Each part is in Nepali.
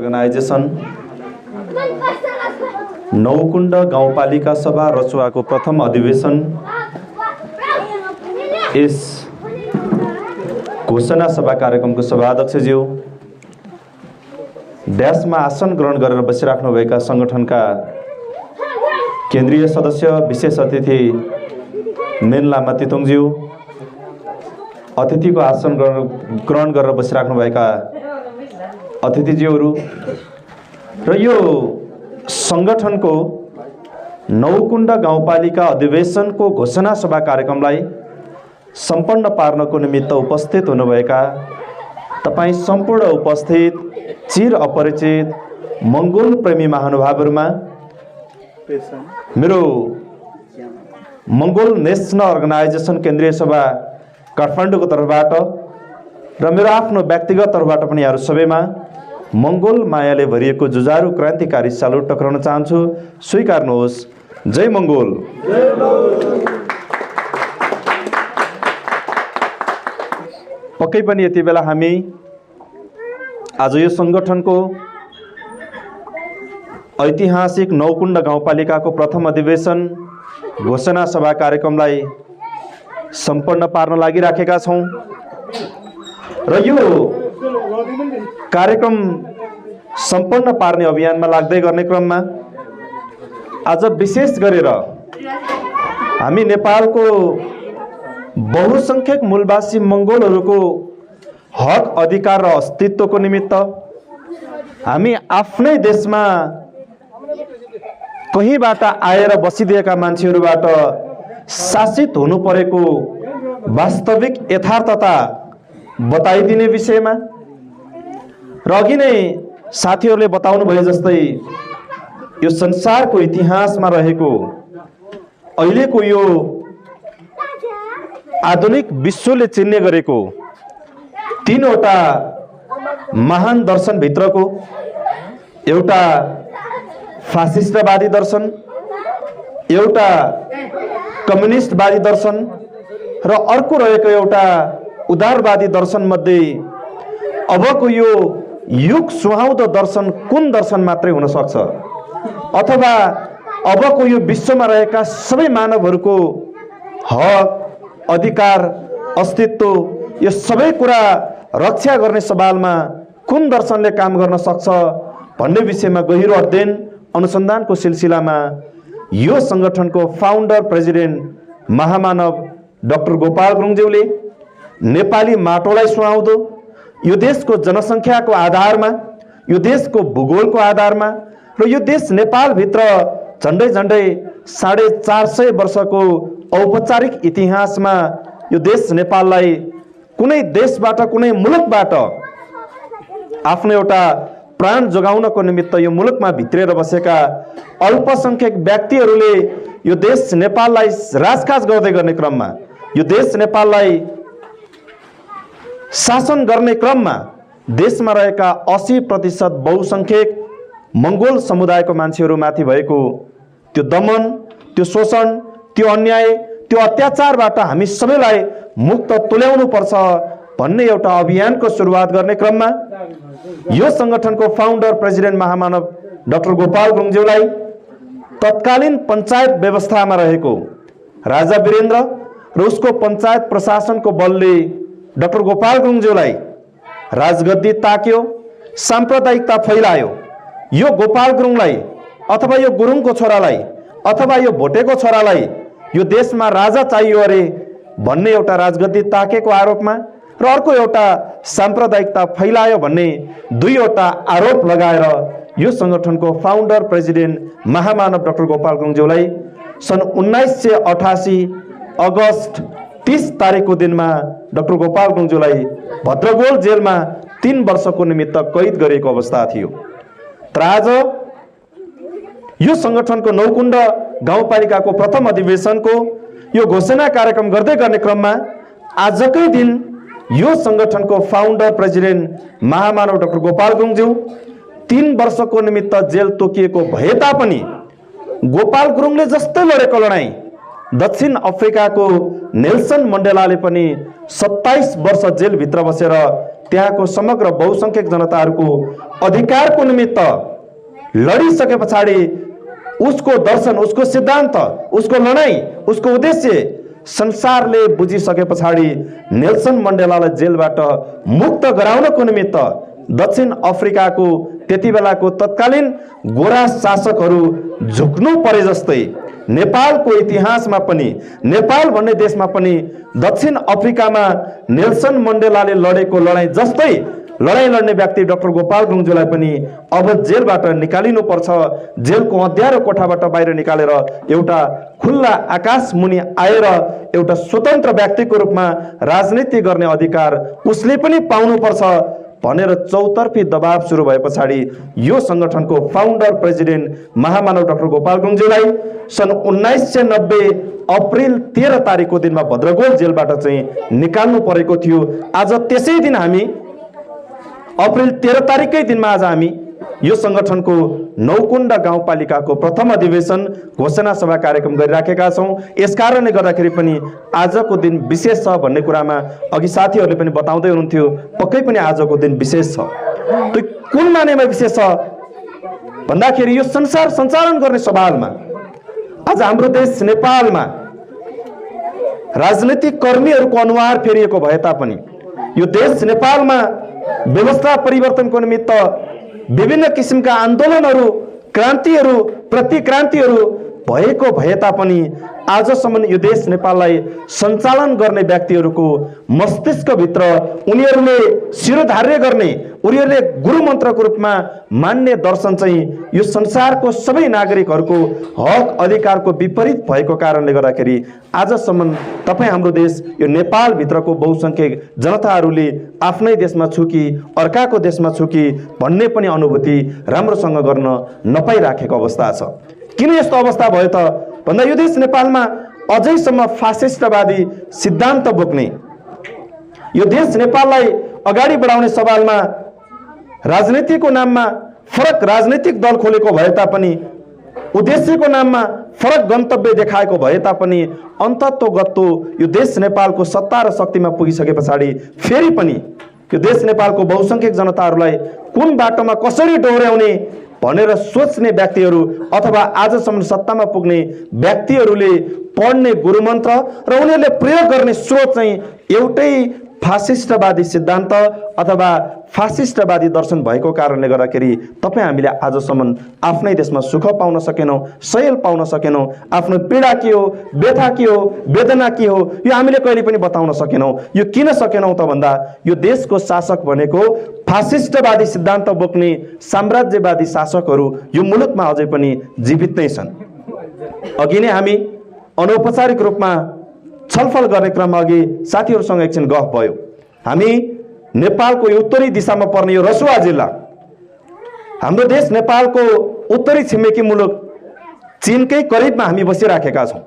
अर्गनाइजेसन नौकुण्ड गाउँपालिका सभा रचुवाको प्रथम अधिवेशन यस घोषणा सभा कार्यक्रमको सभाध्यक्षज्यू, ड्यासमा आसन ग्रहण गरेर बसिराख्नुभएका संगठनका केन्द्रीय सदस्य, विशेष अतिथि मेन लामा तितोङज्यू, अतिथिको आसन ग्रहण गरेर बसिराख्नुभएका अतिथिज्यूहरू र यो संगठनको नौकुण्ड गाउँपालिका अधिवेशनको घोषणा सभा कार्यक्रमलाई सम्पन्न पार्नको निमित्त उपस्थित हुनुभएका तपाईँ सम्पूर्ण उपस्थित चिर अपरिचित मंगोल प्रेमी महानुभावहरूमा मेरो मंगोल नेशनल अर्गनाइजेसन केन्द्रीय सभा काठमाडौँको तर्फबाट र मेरो आफ्नो व्यक्तिगत तर्फबाट पनि यहाँहरू सबैमा मंगोल मायाले भरिएको जुझारु क्रान्तिकारी सल्युट टक्राउन चाहन्छु। स्वीकार्नुहोस्। जय मंगोल। पक्कै पनि यति बेला हामी आज यो संगठनको ऐतिहासिक नौकुण्ड गाउँपालिकाको प्रथम अधिवेशन घोषणा सभा कार्यक्रमलाई सम्पन्न पार्न लागिराखेका छौं र यो कार्यक्रम सम्पन्न पार्ने अभियानमा लाग्दै गर्ने क्रममा आज विशेष गरेर हामी नेपालको बहुसंख्यक मूलवासी मंगोलहरूको हक अधिकार र अस्तित्वको निमित्त हामी आफ्नै देशमा कहीँबाट आएर बसिदिएका मान्छेहरूबाट शासित हुनु परेको वास्तविक यथार्थता बताइदिने विषयमा र अघि नै साथीहरूले बताउनु भए जस्तै यो संसारको इतिहासमा रहेको अहिलेको यो आधुनिक विश्वले चिन्ने गरेको तीनवटा महान दर्शन भित्रको एउटा फासिस्टवादी दर्शन, एउटा कम्युनिस्टवादी दर्शन र अर्को रहेको एउटा उदारवादी दर्शन मध्ये अबको यो युग सुहाउँदो दर्शन कुन दर्शन मात्रै हुन सक्छ अथवा अबको यो विश्वमा रहेका सबै मानवहरूको हक अधिकार अस्तित्व यो सबै कुरा रक्षा गर्ने सवालमा कुन दर्शनले काम गर्न सक्छ भन्ने विषयमा गहिरो अध्ययन अनुसन्धानको सिलसिलामा यो संगठनको फाउन्डर प्रेसिडेन्ट महामानव डाक्टर गोपाल गुरुङज्यूले नेपाली माटोलाई सुहाउँदो यो देशको जनसङ्ख्याको आधारमा, यो देशको भूगोलको आधारमा र यो देश नेपाल भित्र झन्डै झन्डै 450 वर्षको औपचारिक इतिहासमा यो देश नेपाललाई कुनै देशबाट कुनै मुलुकबाट आफ्नो एउटा प्राण जोगाउनको निमित्त यो मुलुकमा भित्रेर बसेका अल्पसंख्यक व्यक्तिहरूले यो देश नेपाललाई राजकाज गर्दै गर्ने क्रममा, यो देश नेपाललाई शासन गर्ने क्रममा देशमा रहेका 80% बहुसंख्यक मंगोल समुदायको मान्छेहरूमाथि भएको त्यो दमन, त्यो शोषण, त्यो अन्याय, त्यो अत्याचारबाट हामी सबैलाई मुक्त तुल्याउनु पर्छ भन्ने एउटा अभियानको सुरुवात गर्ने क्रममा यो संगठनको फाउन्डर प्रेसिडेन्ट महामानव डाक्टर गोपाल गुरुङज्यूलाई तत्कालीन पञ्चायत व्यवस्थामा रहेको राजा वीरेन्द्र र उसको पञ्चायत प्रशासनको बलले डाक्टर गोपाल गुरुङज्यूलाई राजगद्दी ताक्यो, साम्प्रदायिकता फैलायो। यो गोपाल गुरुङलाई अथवा यो गुरुङको छोरालाई अथवा यो भोटेको छोरालाई यो देशमा राजा चाहियो अरे भन्ने एउटा राजगद्दी ताकेको आरोपमा र अर्को एउटा साम्प्रदायिकता फैलायो भन्ने दुईवटा आरोप लगाएर यो संगठनको फाउन्डर प्रेसिडेन्ट महामानव डाक्टर गोपाल गुरुङज्यूलाई सन् 1988 अगस्त 30 तारिकको दिनमा डाक्टर गोपाल गुरुङज्यूलाई भद्रगोल जेलमा 3 वर्षको निमित्त कैद गरिएको अवस्था थियो। तर आज यो संगठनको नौकुण्ड गाउँपालिकाको प्रथम अधिवेशनको यो घोषणा कार्यक्रम गर्दै गर्ने क्रममा आजकै दिन यो संगठनको फाउन्डर प्रेसिडेन्ट महामानव डाक्टर गोपाल गुरुङज्यू 3 वर्षको निमित्त जेल तोकिएको भए तापनि गोपाल गुरुङले जस्तै लडेको लडाईँ दक्षिण अफ्रिकाको नेल्सन मण्डेलाले पनि 27 वर्ष जेलभित्र बसेर त्यहाँको समग्र बहुसंख्यक जनताहरूको अधिकारको निमित्त लडिसके पछाडि उसको दर्शन, उसको सिद्धान्त, उसको लडाई, उसको उद्देश्य संसारले बुझिसके पछाडि नेल्सन मण्डेलालाई जेलबाट मुक्त गराउनको निमित्त दक्षिण अफ्रिकाको त्यति बेलाको तत्कालीन गोरा शासकहरू झुक्नु परे जस्तै नेपालको इतिहासमा पनि, नेपाल भन्ने देशमा पनि दक्षिण अफ्रिकामा नेल्सन मण्डेलाले लडेको लडाई जस्तै लडाई लड्ने व्यक्ति डाक्टर गोपाल गुरुङज्यूलाई पनि अब जेलबाट निकालिनु पर्छ। जेलको अँध्यारो कोठाबाट बाहिर निकालेर एउटा खुल्ला आकाश मुनि आएर एउटा स्वतन्त्र व्यक्तिको रूपमा राजनीति गर्ने अधिकार उसले पनि पाउनुपर्छ भनेर चौतर्फी दबाव सुरु भए पछाडि यो संगठनको फाउन्डर प्रेसिडेन्ट महामानव डाक्टर गोपाल गुरुङज्यूलाई सन् 1990 अप्रिल 13 तारिकको दिनमा भद्रगोल जेलबाट चाहिँ निकाल्नु परेको थियो। आज त्यसै दिन हामी अप्रिल 13 तारिककै दिनमा आज हामी यो संगठनको नौकुण्ड गाउँपालिकाको प्रथम अधिवेशन घोषणा सभा कार्यक्रम गरिराखेका छौँ। यसकारणले गर्दाखेरि पनि आजको दिन विशेष छ भन्ने कुरामा अघि साथीहरूले पनि बताउँदै हुनुहुन्थ्यो। पक्कै पनि आजको दिन विशेष छ। त्यो कुन मानेमा विशेष छ भन्दाखेरि यो संसार सञ्चालन गर्ने सवालमा आज हाम्रो देश नेपालमा राजनीतिक कर्मीहरूको अनुहार फेरिएको भए तापनि यो देश नेपालमा व्यवस्था परिवर्तनको निमित्त विभिन्न किसिमका आन्दोलनहरू, क्रान्तिहरू, प्रतिक्रान्तिहरू भएको भए तापनि आजसम्म यो देश नेपाललाई सञ्चालन गर्ने व्यक्तिहरूको मस्तिष्कभित्र उनीहरूले शिरोधार्य गर्ने, उनीहरूले गुरु मन्त्रको रूपमा मान्ने दर्शन चाहिँ यो संसारको सबै नागरिकहरूको हक अधिकारको विपरीत भएको कारणले गर्दाखेरि आजसम्म तपाईँ हाम्रो देश यो नेपालभित्रको बहुसंख्यक जनताहरूले आफ्नै देशमा छु कि अर्काको देशमा छु कि भन्ने पनि अनुभूति राम्रोसँग गर्न नपाइराखेको अवस्था छ। किन यस्तो अवस्था भयो त भन्दा यो देश नेपालमा अझैसम्म फासिस्टवादी सिद्धान्त बोक्ने, यो देश नेपाललाई अगाडि बढाउने सवालमा राजनीतिको नाममा फरक राजनीतिक दल खोलेको भए तापनि, उद्देश्यको नाममा फरक गन्तव्य देखाएको भए तापनि अन्ततोगत्तो यो देश नेपालको सत्ता र शक्तिमा पुगिसके पछाडि फेरि पनि यो देश नेपालको बहुसंख्यक जनताहरूलाई कुन बाटोमा कसरी डोर्याउने भनेर सोच्ने व्यक्तिहरू अथवा आजसम्म सत्तामा पुग्ने व्यक्तिहरूले पढ्ने गुरुमन्त्र र उनीहरूले प्रयोग गर्ने स्रोत चाहिँ एउटै फासिस्टवादी सिद्धान्त अथवा फासिस्टवादी दर्शन भएको कारणले गर्दाखेरि तपाईँ हामीले आजसम्म आफ्नै देशमा सुख पाउन सकेनौँ, सयल पाउन सकेनौँ। आफ्नो पीडा के हो, व्यथा के हो, वेदना के हो यो हामीले कहिले पनि बताउन सकेनौँ। यो किन सकेनौँ त भन्दा यो देशको शासक भनेको फासिस्टवादी सिद्धान्त बोक्ने साम्राज्यवादी शासकहरू यो मुलुकमा अझै पनि जीवित नै छन्। अघि नै हामी अनौपचारिक रूपमा छलफल गर्ने क्रममा अघि साथीहरूसँग एकछिन गफ भयो। हामी नेपालको उत्तरी दिशामा पर्ने यो रसुवा जिल्ला, हाम्रो देश नेपालको उत्तरी छिमेकी मुलुक चीनकै करिबमा हामी बसिराखेका छौँ।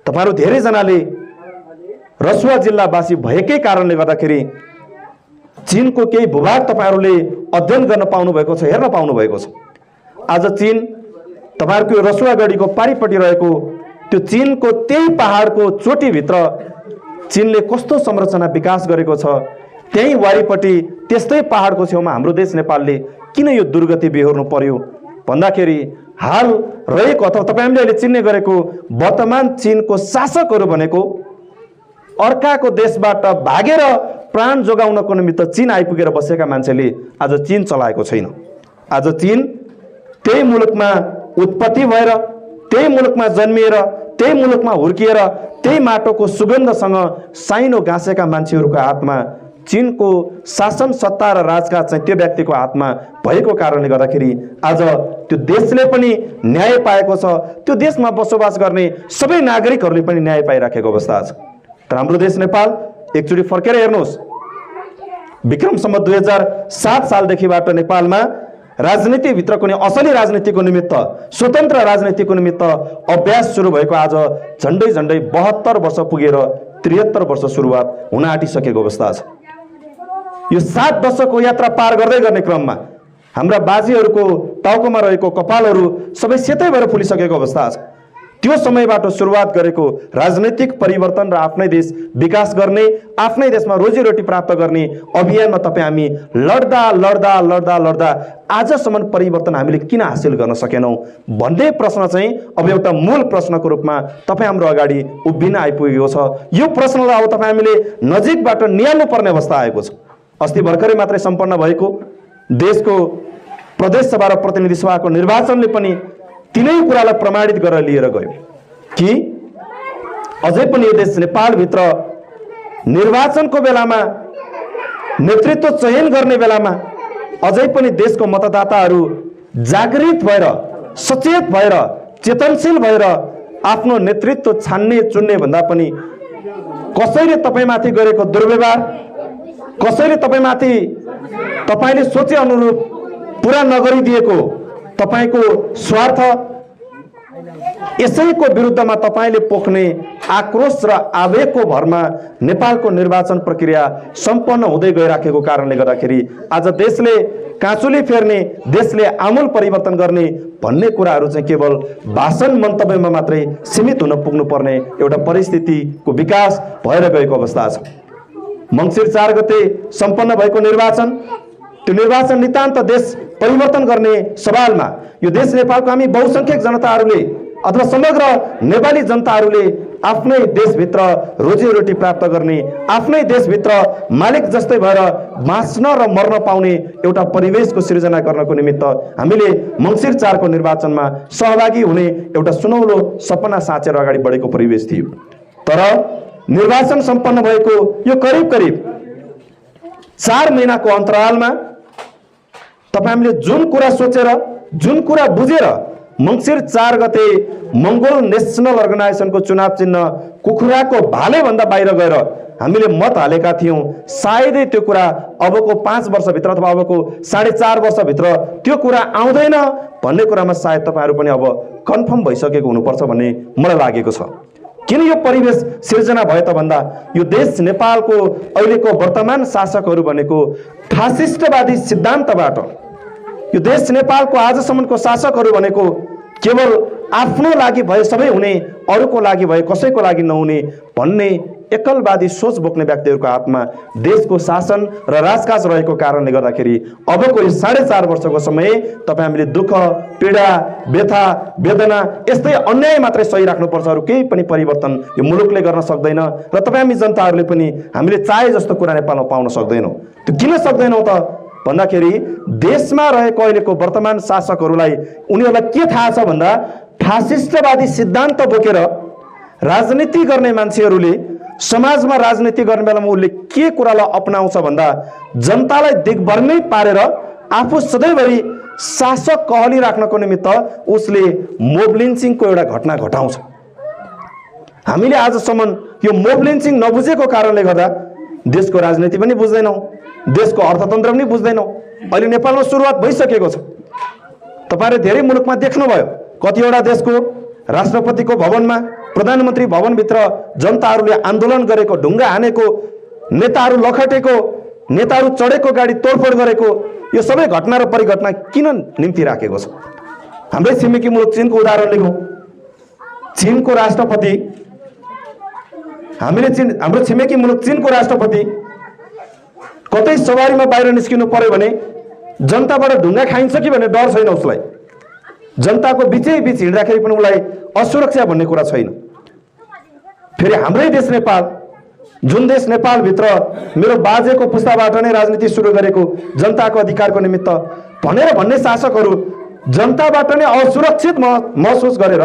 तपाईहरु धेरैजनाले रसुवा जिल्लावासी भएकै कारणले गर्दाखेरि चीनको केही भूभाग तपाईहरुले अध्ययन गर्न पाउनु भएको छ, हेर्न पाउनु भएको छ। आज चीन तपाईहरुको रसुवा गढीको पारिपट्टि रहेको त्यो चीनको त्यही पहाडको चोटीभित्र चीनले कस्तो संरचना विकास गरेको छ, त्यही वारिपट्टि त्यस्तै पहाडको छेउमा हाम्रो देश नेपालले किन यो दुर्गति बेहोर्नु पर्यो भन्दाखेरि हाल रहेको अथवा तपाईँ हामीले अहिले चिन्ने गरेको वर्तमान चीनको शासकहरू भनेको अर्काको देशबाट भागेर प्राण जोगाउनको निमित्त चीन आइपुगेर बसेका मान्छेले आज चीन चलाएको छैन। आज चीन त्यही मुलुकमा उत्पत्ति भएर, त्यही मुलुकमा जन्मिएर, त्यही मुलुकमा हुर्किएर, त्यही माटोको सुगन्धसँग साइनो गाँसेका मान्छेहरूको हातमा चीनको शासन सत्ता र राजकाज चाहिँ त्यो व्यक्तिको हातमा भएको कारणले गर्दाखेरि आज त्यो देशले पनि न्याय पाएको छ, त्यो देशमा बसोबास गर्ने सबै नागरिकहरूले पनि न्याय पाइराखेको अवस्था छ। तर हाम्रो देश नेपाल एकचोटि फर्केर हेर्नुहोस्, विक्रम सम्वत 2007 सालदेखिबाट नेपालमा राजनीतिभित्र कुनै असली राजनीतिको निमित्त, स्वतन्त्र राजनीतिको निमित्त अभ्यास सुरु भएको आज झन्डै झन्डै 72 वर्ष पुगेर 73 वर्ष सुरुवात हुन आँटिसकेको अवस्था छ। यो 7 दशकको यात्रा पार गर्दै गर्ने क्रममा हाम्रा बाजीहरूको टाउकोमा रहेको कपालहरू सबै सेतै भएर फुलिसकेको अवस्था छ। त्यो समयबाट सुरुवात गरेको राजनैतिक परिवर्तन र आफ्नै देश विकास गर्ने, आफ्नै देशमा रोजीरोटी प्राप्त गर्ने अभियानमा तपाईँ हामी लड्दा लड्दा लड्दा लड्दा आजसम्म परिवर्तन हामीले किन हासिल गर्न सकेनौँ भन्ने प्रश्न चाहिँ अब एउटा मूल प्रश्नको रूपमा तपाईँ हाम्रो अगाडि उभिन आइपुगेको छ। यो प्रश्नलाई अब तपाईँ हामीले नजिकबाट निहाल्नु पर्ने अवस्था आएको छ। अस्ति भर्खरै मात्रै सम्पन्न भएको देशको प्रदेश सभा र प्रतिनिधि सभाको निर्वाचनले पनि तिनै कुरालाई प्रमाणित गरेर लिएर गयो कि अझै पनि यो देश नेपालभित्र निर्वाचनको बेलामा, नेतृत्व चयन गर्ने बेलामा अझै पनि देशको मतदाताहरू जागृत भएर, सचेत भएर, चेतनशील भएर आफ्नो नेतृत्व छान्ने चुन्ने भन्दा पनि कसैले तपाईँमाथि गरेको दुर्व्यवहार, कसैले तपाईँमाथि तपाईँले सोचे अनुरूप पुरा नगरिदिएको तपाईको स्वार्थ, यसैको विरुद्धमा तपाईले पोख्ने आक्रोश र आवेगको भरमा नेपालको निर्वाचन प्रक्रिया सम्पन्न हुँदै गइराखेको कारणले गर्दाखेरि आज देशले काँचुली फेर्ने, देशले आमूल परिवर्तन गर्ने भन्ने कुराहरू चाहिँ केवल भाषण मन्तव्यमा मात्रै सीमित हुन पुग्नुपर्ने एउटा परिस्थितिको विकास भएर गएको अवस्था छ। मङ्सिर 4 गते सम्पन्न भएको निर्वाचन, त्यो निर्वाचन नितान्त देश परिवर्तन गर्ने सवालमा यो देश नेपालको हामी बहुसंख्यक जनताहरूले अथवा समग्र नेपाली जनताहरूले आफ्नै देशभित्र रोजीरोटी प्राप्त गर्ने, आफ्नै देशभित्र मालिक जस्तै भएर बाँच्न र मर्न पाउने एउटा परिवेशको सृजना गर्नको निमित्त हामीले मङ्सिर 4 को निर्वाचनमा सहभागी हुने एउटा सुनौलो सपना साँचेर अगाडि बढेको परिवेश थियो। तर निर्वाचन सम्पन्न भएको यो करिब करिब 4 महिनाको अन्तरालमा तपाईले जुन कुरा सोचेर, जुन कुरा बुझेर मङ्सिर 4 गते मंगोल नेशनल अर्गनाइजेसनको चुनाव चिन्ह कुखुराको भाले भन्दा बाहिर गएर हामीले मत हालेका थियौं, सायदै त्यो कुरा अबको 5 वर्षभित्र अथवा अबको 4.5 वर्षभित्र त्यो कुरा आउँदैन भन्ने कुरामा सायद तपाईहरु पनि अब कन्फर्म भइसकेको हुनुपर्छ भन्ने मलाई लागेको छ। किन यो परिवेश सिर्जना भयो त भन्दा यो देश नेपालको अहिलेको वर्तमान शासकहरू भनेको फासिस्टवादी सिद्धान्तबाट, यो देश नेपालको आजसम्मको शासकहरू भनेको केवल आफ्नो लागि भए सबै हुने, अरूको लागि भए कसैको लागि नहुने भन्ने एकलवादी सोच बोक्ने व्यक्तिहरूको हातमा देशको शासन र राजकाज रहेको कारणले गर्दाखेरि अबको यो 4.5 वर्षको समय तपाई हामीले दुःख, पीडा, व्यथा, वेदना यस्तै अन्याय मात्रै सही राख्नुपर्छ, अरू केही पनि परिवर्तन यो मुलुकले गर्न सक्दैन र तपाई हामी जनताहरूले पनि हामीले चाहे जस्तो कुरा नेपालमा पाउन सक्दैनौं। त्यो किन सक्दैनौं त भन्दाखेरि देशमा रहेको अहिलेको वर्तमान शासकहरूलाई उनीहरूलाई के थाहा छ भन्दा फासिस्टवादी सिद्धान्त बोकेर राजनीति गर्ने मान्छेहरूले समाजमा राजनीति गर्ने बेलामा उले के कुरालाई अपनाउँछ भन्दा जनतालाई दिग्भ्रमै पारेर आफू सधैँभरि शासक कहली राख्नको निमित्त उसले मोब लिन्चिङको एउटा घटना घटाउँछ। हामीले आजसम्म यो मोब लिन्चिङ नबुझेको कारणले गर्दा देशको राजनीति पनि बुझ्दैनौं, देशको अर्थतन्त्र पनि बुझ्दैनौं। अहिले नेपालमा सुरुवात भइसकेको छ। तपाईहरुले धेरै मुलुकमा देख्नुभयो, कतिवटा देशको राष्ट्रपतिको भवनमा, प्रधानमन्त्री भवनभित्र जनताहरूले आन्दोलन गरेको, ढुङ्गा हानेको, नेताहरू लखटेको, नेताहरू चढेको गाडी तोडफोड गरेको यो सबै घटना र परिघटना किन निम्ति राखेको छ? हाम्रै छिमेकी मुलुक चीनको उदाहरण लिगौं। चीनको राष्ट्रपति, हाम्रो छिमेकी मुलुक चीनको राष्ट्रपति कतै सवारीमा बाहिर निस्किनु पर्यो भने जनताबाट ढुङ्गा खाइन्छ कि भन्ने डर छैन उसलाई। जनताको बीचै बीच हिँड्दाखेरि पनि उसलाई असुरक्षा भन्ने कुरा छैन। फेरि हाम्रै देश नेपाल, जुन देश नेपाल भित्र मेरो बाजेको पुस्ताबाट नै राजनीति सुरु गरेको जनताको अधिकारको निमित्त भनेर भन्ने शासकहरू जनताबाट नै असुरक्षित महसुस गरेर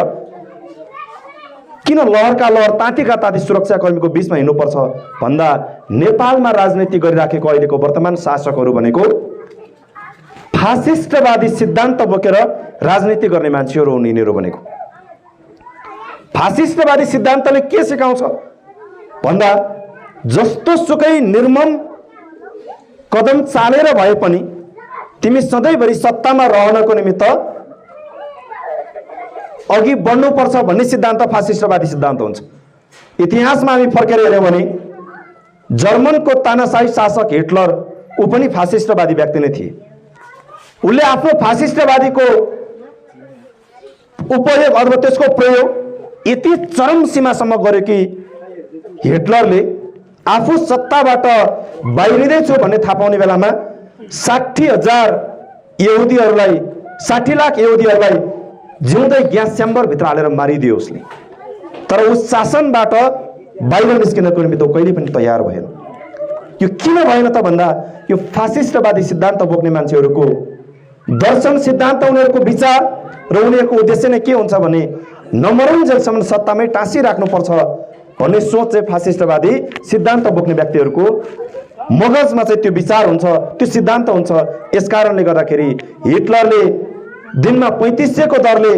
किन लहरका लहर, तातीका ताती सुरक्षाकर्मीको बीचमा हिँड्नुपर्छ भन्दा नेपालमा राजनीति गरिराखेको अहिलेको वर्तमान शासकहरू भनेको फासिस्टवादी सिद्धान्त बोकेर राजनीति गर्ने मान्छेहरू हुन् यिनीहरू भनेको। फासिस्टवादी सिद्धान्तले के सिकाउँछ भन्दा जस्तो सुकै निर्मम कदम चालेर भए पनि तिमी सधैँभरि सत्तामा रहनको निमित्त अघि बढ्नुपर्छ भन्ने सिद्धान्त फासिस्टवादी सिद्धान्त हुन्छ। इतिहासमा हामी फर्केर हेर्यौं भने जर्मनको तानाशाही शासक हिटलर ऊ पनि फासिस्टवादी व्यक्ति नै थिए। उनले आफ्नो फासिस्टवादीको उपयोग अथवा त्यसको प्रयोग यति चरम सीमासम्म गयो कि हिटलरले आफू सत्ताबाट बाहिरिँदैछु भन्ने थाहा पाउने बेलामा 60,000 यहुदीहरूलाई 60 लाख यहुदीहरूलाई जिउँदै ग्यास च्याम्बरभित्र हालेर मारिदियो उसले। तर उस शासनबाट बाहिर निस्किनको निमित्त कहिले पनि तयार भएन। यो किन भएन त भन्दा यो फासिस्टवादी सिद्धान्त बोक्ने मान्छेहरूको दर्शन सिद्धान्त, उनीहरूको विचार र उनीहरूको उद्देश्य नै के हुन्छ भने नमरुन्जेलसम्म सत्तामै टाँसिराख्नुपर्छ भन्ने सोच चाहिँ फासिस्टवादी सिद्धान्त बोक्ने व्यक्तिहरूको मगजमा चाहिँ त्यो विचार हुन्छ, त्यो सिद्धान्त हुन्छ। यसकारणले गर्दाखेरि हिटलरले दिनमा 3500 को दरले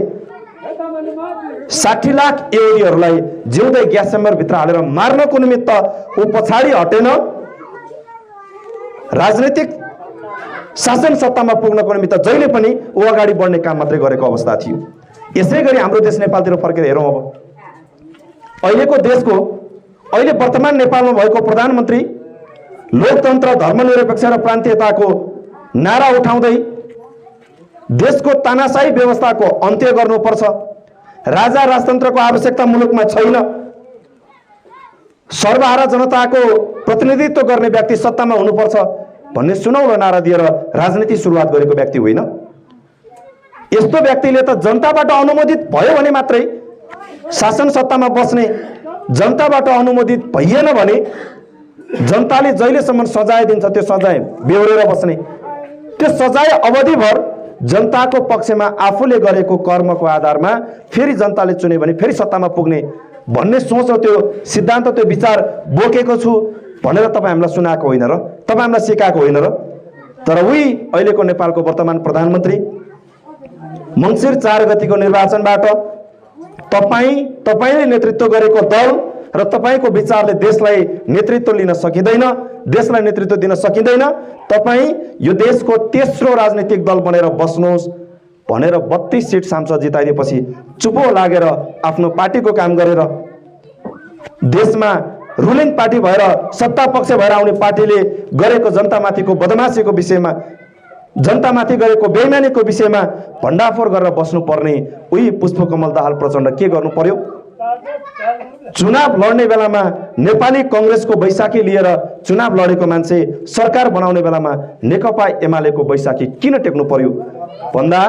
60 लाख यहुदीहरूलाई जिउँदै ग्यास च्याम्बरभित्र हालेर मार्नको निमित्त ऊ पछाडि हटेन। राजनीतिक शासन सत्तामा पुग्नको निमित्त जहिले पनि ऊ अगाडि बढ्ने काम मात्रै गरेको अवस्था थियो। यसै गरी हाम्रो देश नेपालतिर फर्केर हेरौँ। अब अहिलेको देशको अहिले वर्तमान नेपालमा भएको प्रधानमन्त्री लोकतन्त्र, धर्मनिरपेक्ष र प्रान्तीयताको नारा उठाउँदै देशको तानाशाही व्यवस्थाको अन्त्य गर्नुपर्छ, राजा राजतन्त्रको आवश्यकता मुलुकमा छैन, सर्वहारा जनताको प्रतिनिधित्व गर्ने व्यक्ति सत्तामा हुनुपर्छ भन्ने सुनौलो नारा दिएर राजनीति सुरुवात गरेको व्यक्ति होइन। यस्तो व्यक्तिले त जनताबाट अनुमोदित भयो भने मात्रै शासन सत्तामा बस्ने, जनताबाट अनुमोदित भइएन भने जनताले जहिलेसम्म सजाय दिन्छ त्यो सजाय बेहोरेर बस्ने, त्यो सजाय अवधिभर जनताको पक्षमा आफूले गरेको कर्मको आधारमा फेरि जनताले चुने भने फेरि सत्तामा पुग्ने भन्ने सोच र त्यो सिद्धान्त, त्यो विचार बोकेको छु भनेर तपाईँ हामीलाई सुनाएको होइन र तपाईँ हामीलाई सिकाएको होइन र। तर उही अहिलेको नेपालको वर्तमान प्रधानमन्त्री मङ्सिर 4 गतिको निर्वाचनबाट तपाईँले नेतृत्व गरेको दल र तपाईँको विचारले देशलाई नेतृत्व लिन सकिँदैन, देशलाई नेतृत्व दिन सकिँदैन। तपाईँ यो देशको तेस्रो राजनीतिक दल बनेर बस्नुहोस् भनेर 32 सिट सांसद जिताइदिएपछि चुपो लागेर आफ्नो पार्टीको काम गरेर देशमा रुलिङ पार्टी भएर सत्ता पक्ष भएर आउने पार्टीले गरेको जनतामाथिको बदमासीको विषयमा, जनतामाथि गरेको बेइमानीको विषयमा भण्डाफोर गरेर बस्नुपर्ने उही पुष्पकमल दाहाल प्रचण्ड के गर्नु पर्यो? चुनाव लड्ने बेलामा नेपाली कांग्रेसको बैशाखी लिएर चुनाव लडेको मान्छे सरकार बनाउने बेलामा नेकपा एमालेको बैशाखी किन टेक्नु पर्यो भन्दा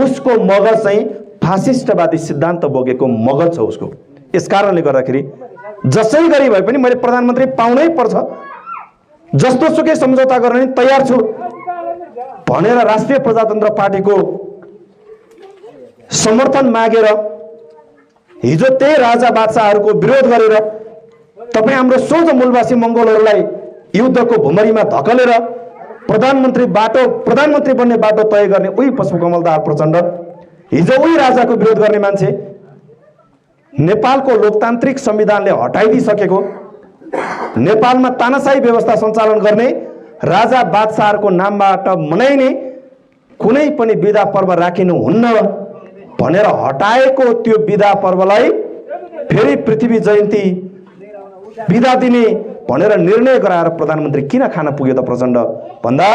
उसको मगज चाहिँ फासिस्टवादी सिद्धान्त बोकेको मगज छ उसको। यसकारणले गर्दाखेरि जसै गरी भए पनि मैले प्रधानमन्त्री पाउनै पर्छ, जस्तो सुकै सम्झौता गर्न तयार छु भनेर राष्ट्रिय प्रजातन्त्र पार्टीको समर्थन मागेर हिजो त्यही राजा बादशाहहरूको विरोध गरेर तपाईँ हाम्रो सोझो मूलवासी मंगोलहरूलाई युद्धको भुमरीमा धकेलेर प्रधानमन्त्री बन्ने बाटो तय गर्ने उही पुष्पकमल दाहाल प्रचण्ड हिजो उही राजाको विरोध गर्ने मान्छे, नेपालको लोकतान्त्रिक संविधानले हटाइदिसकेको, नेपालमा तानाशाही व्यवस्था सञ्चालन गर्ने, राजा बादशाहहरूको नामबाट मनाइने कुनै पनि बिदा पर्व राखिनुहुन्न भनेर हटाएको त्यो बिदा पर्वलाई फेरि पृथ्वी जयन्ती बिदा दिने भनेर निर्णय गराएर प्रधानमन्त्री किन खान पुग्यो त प्रचण्ड भन्दा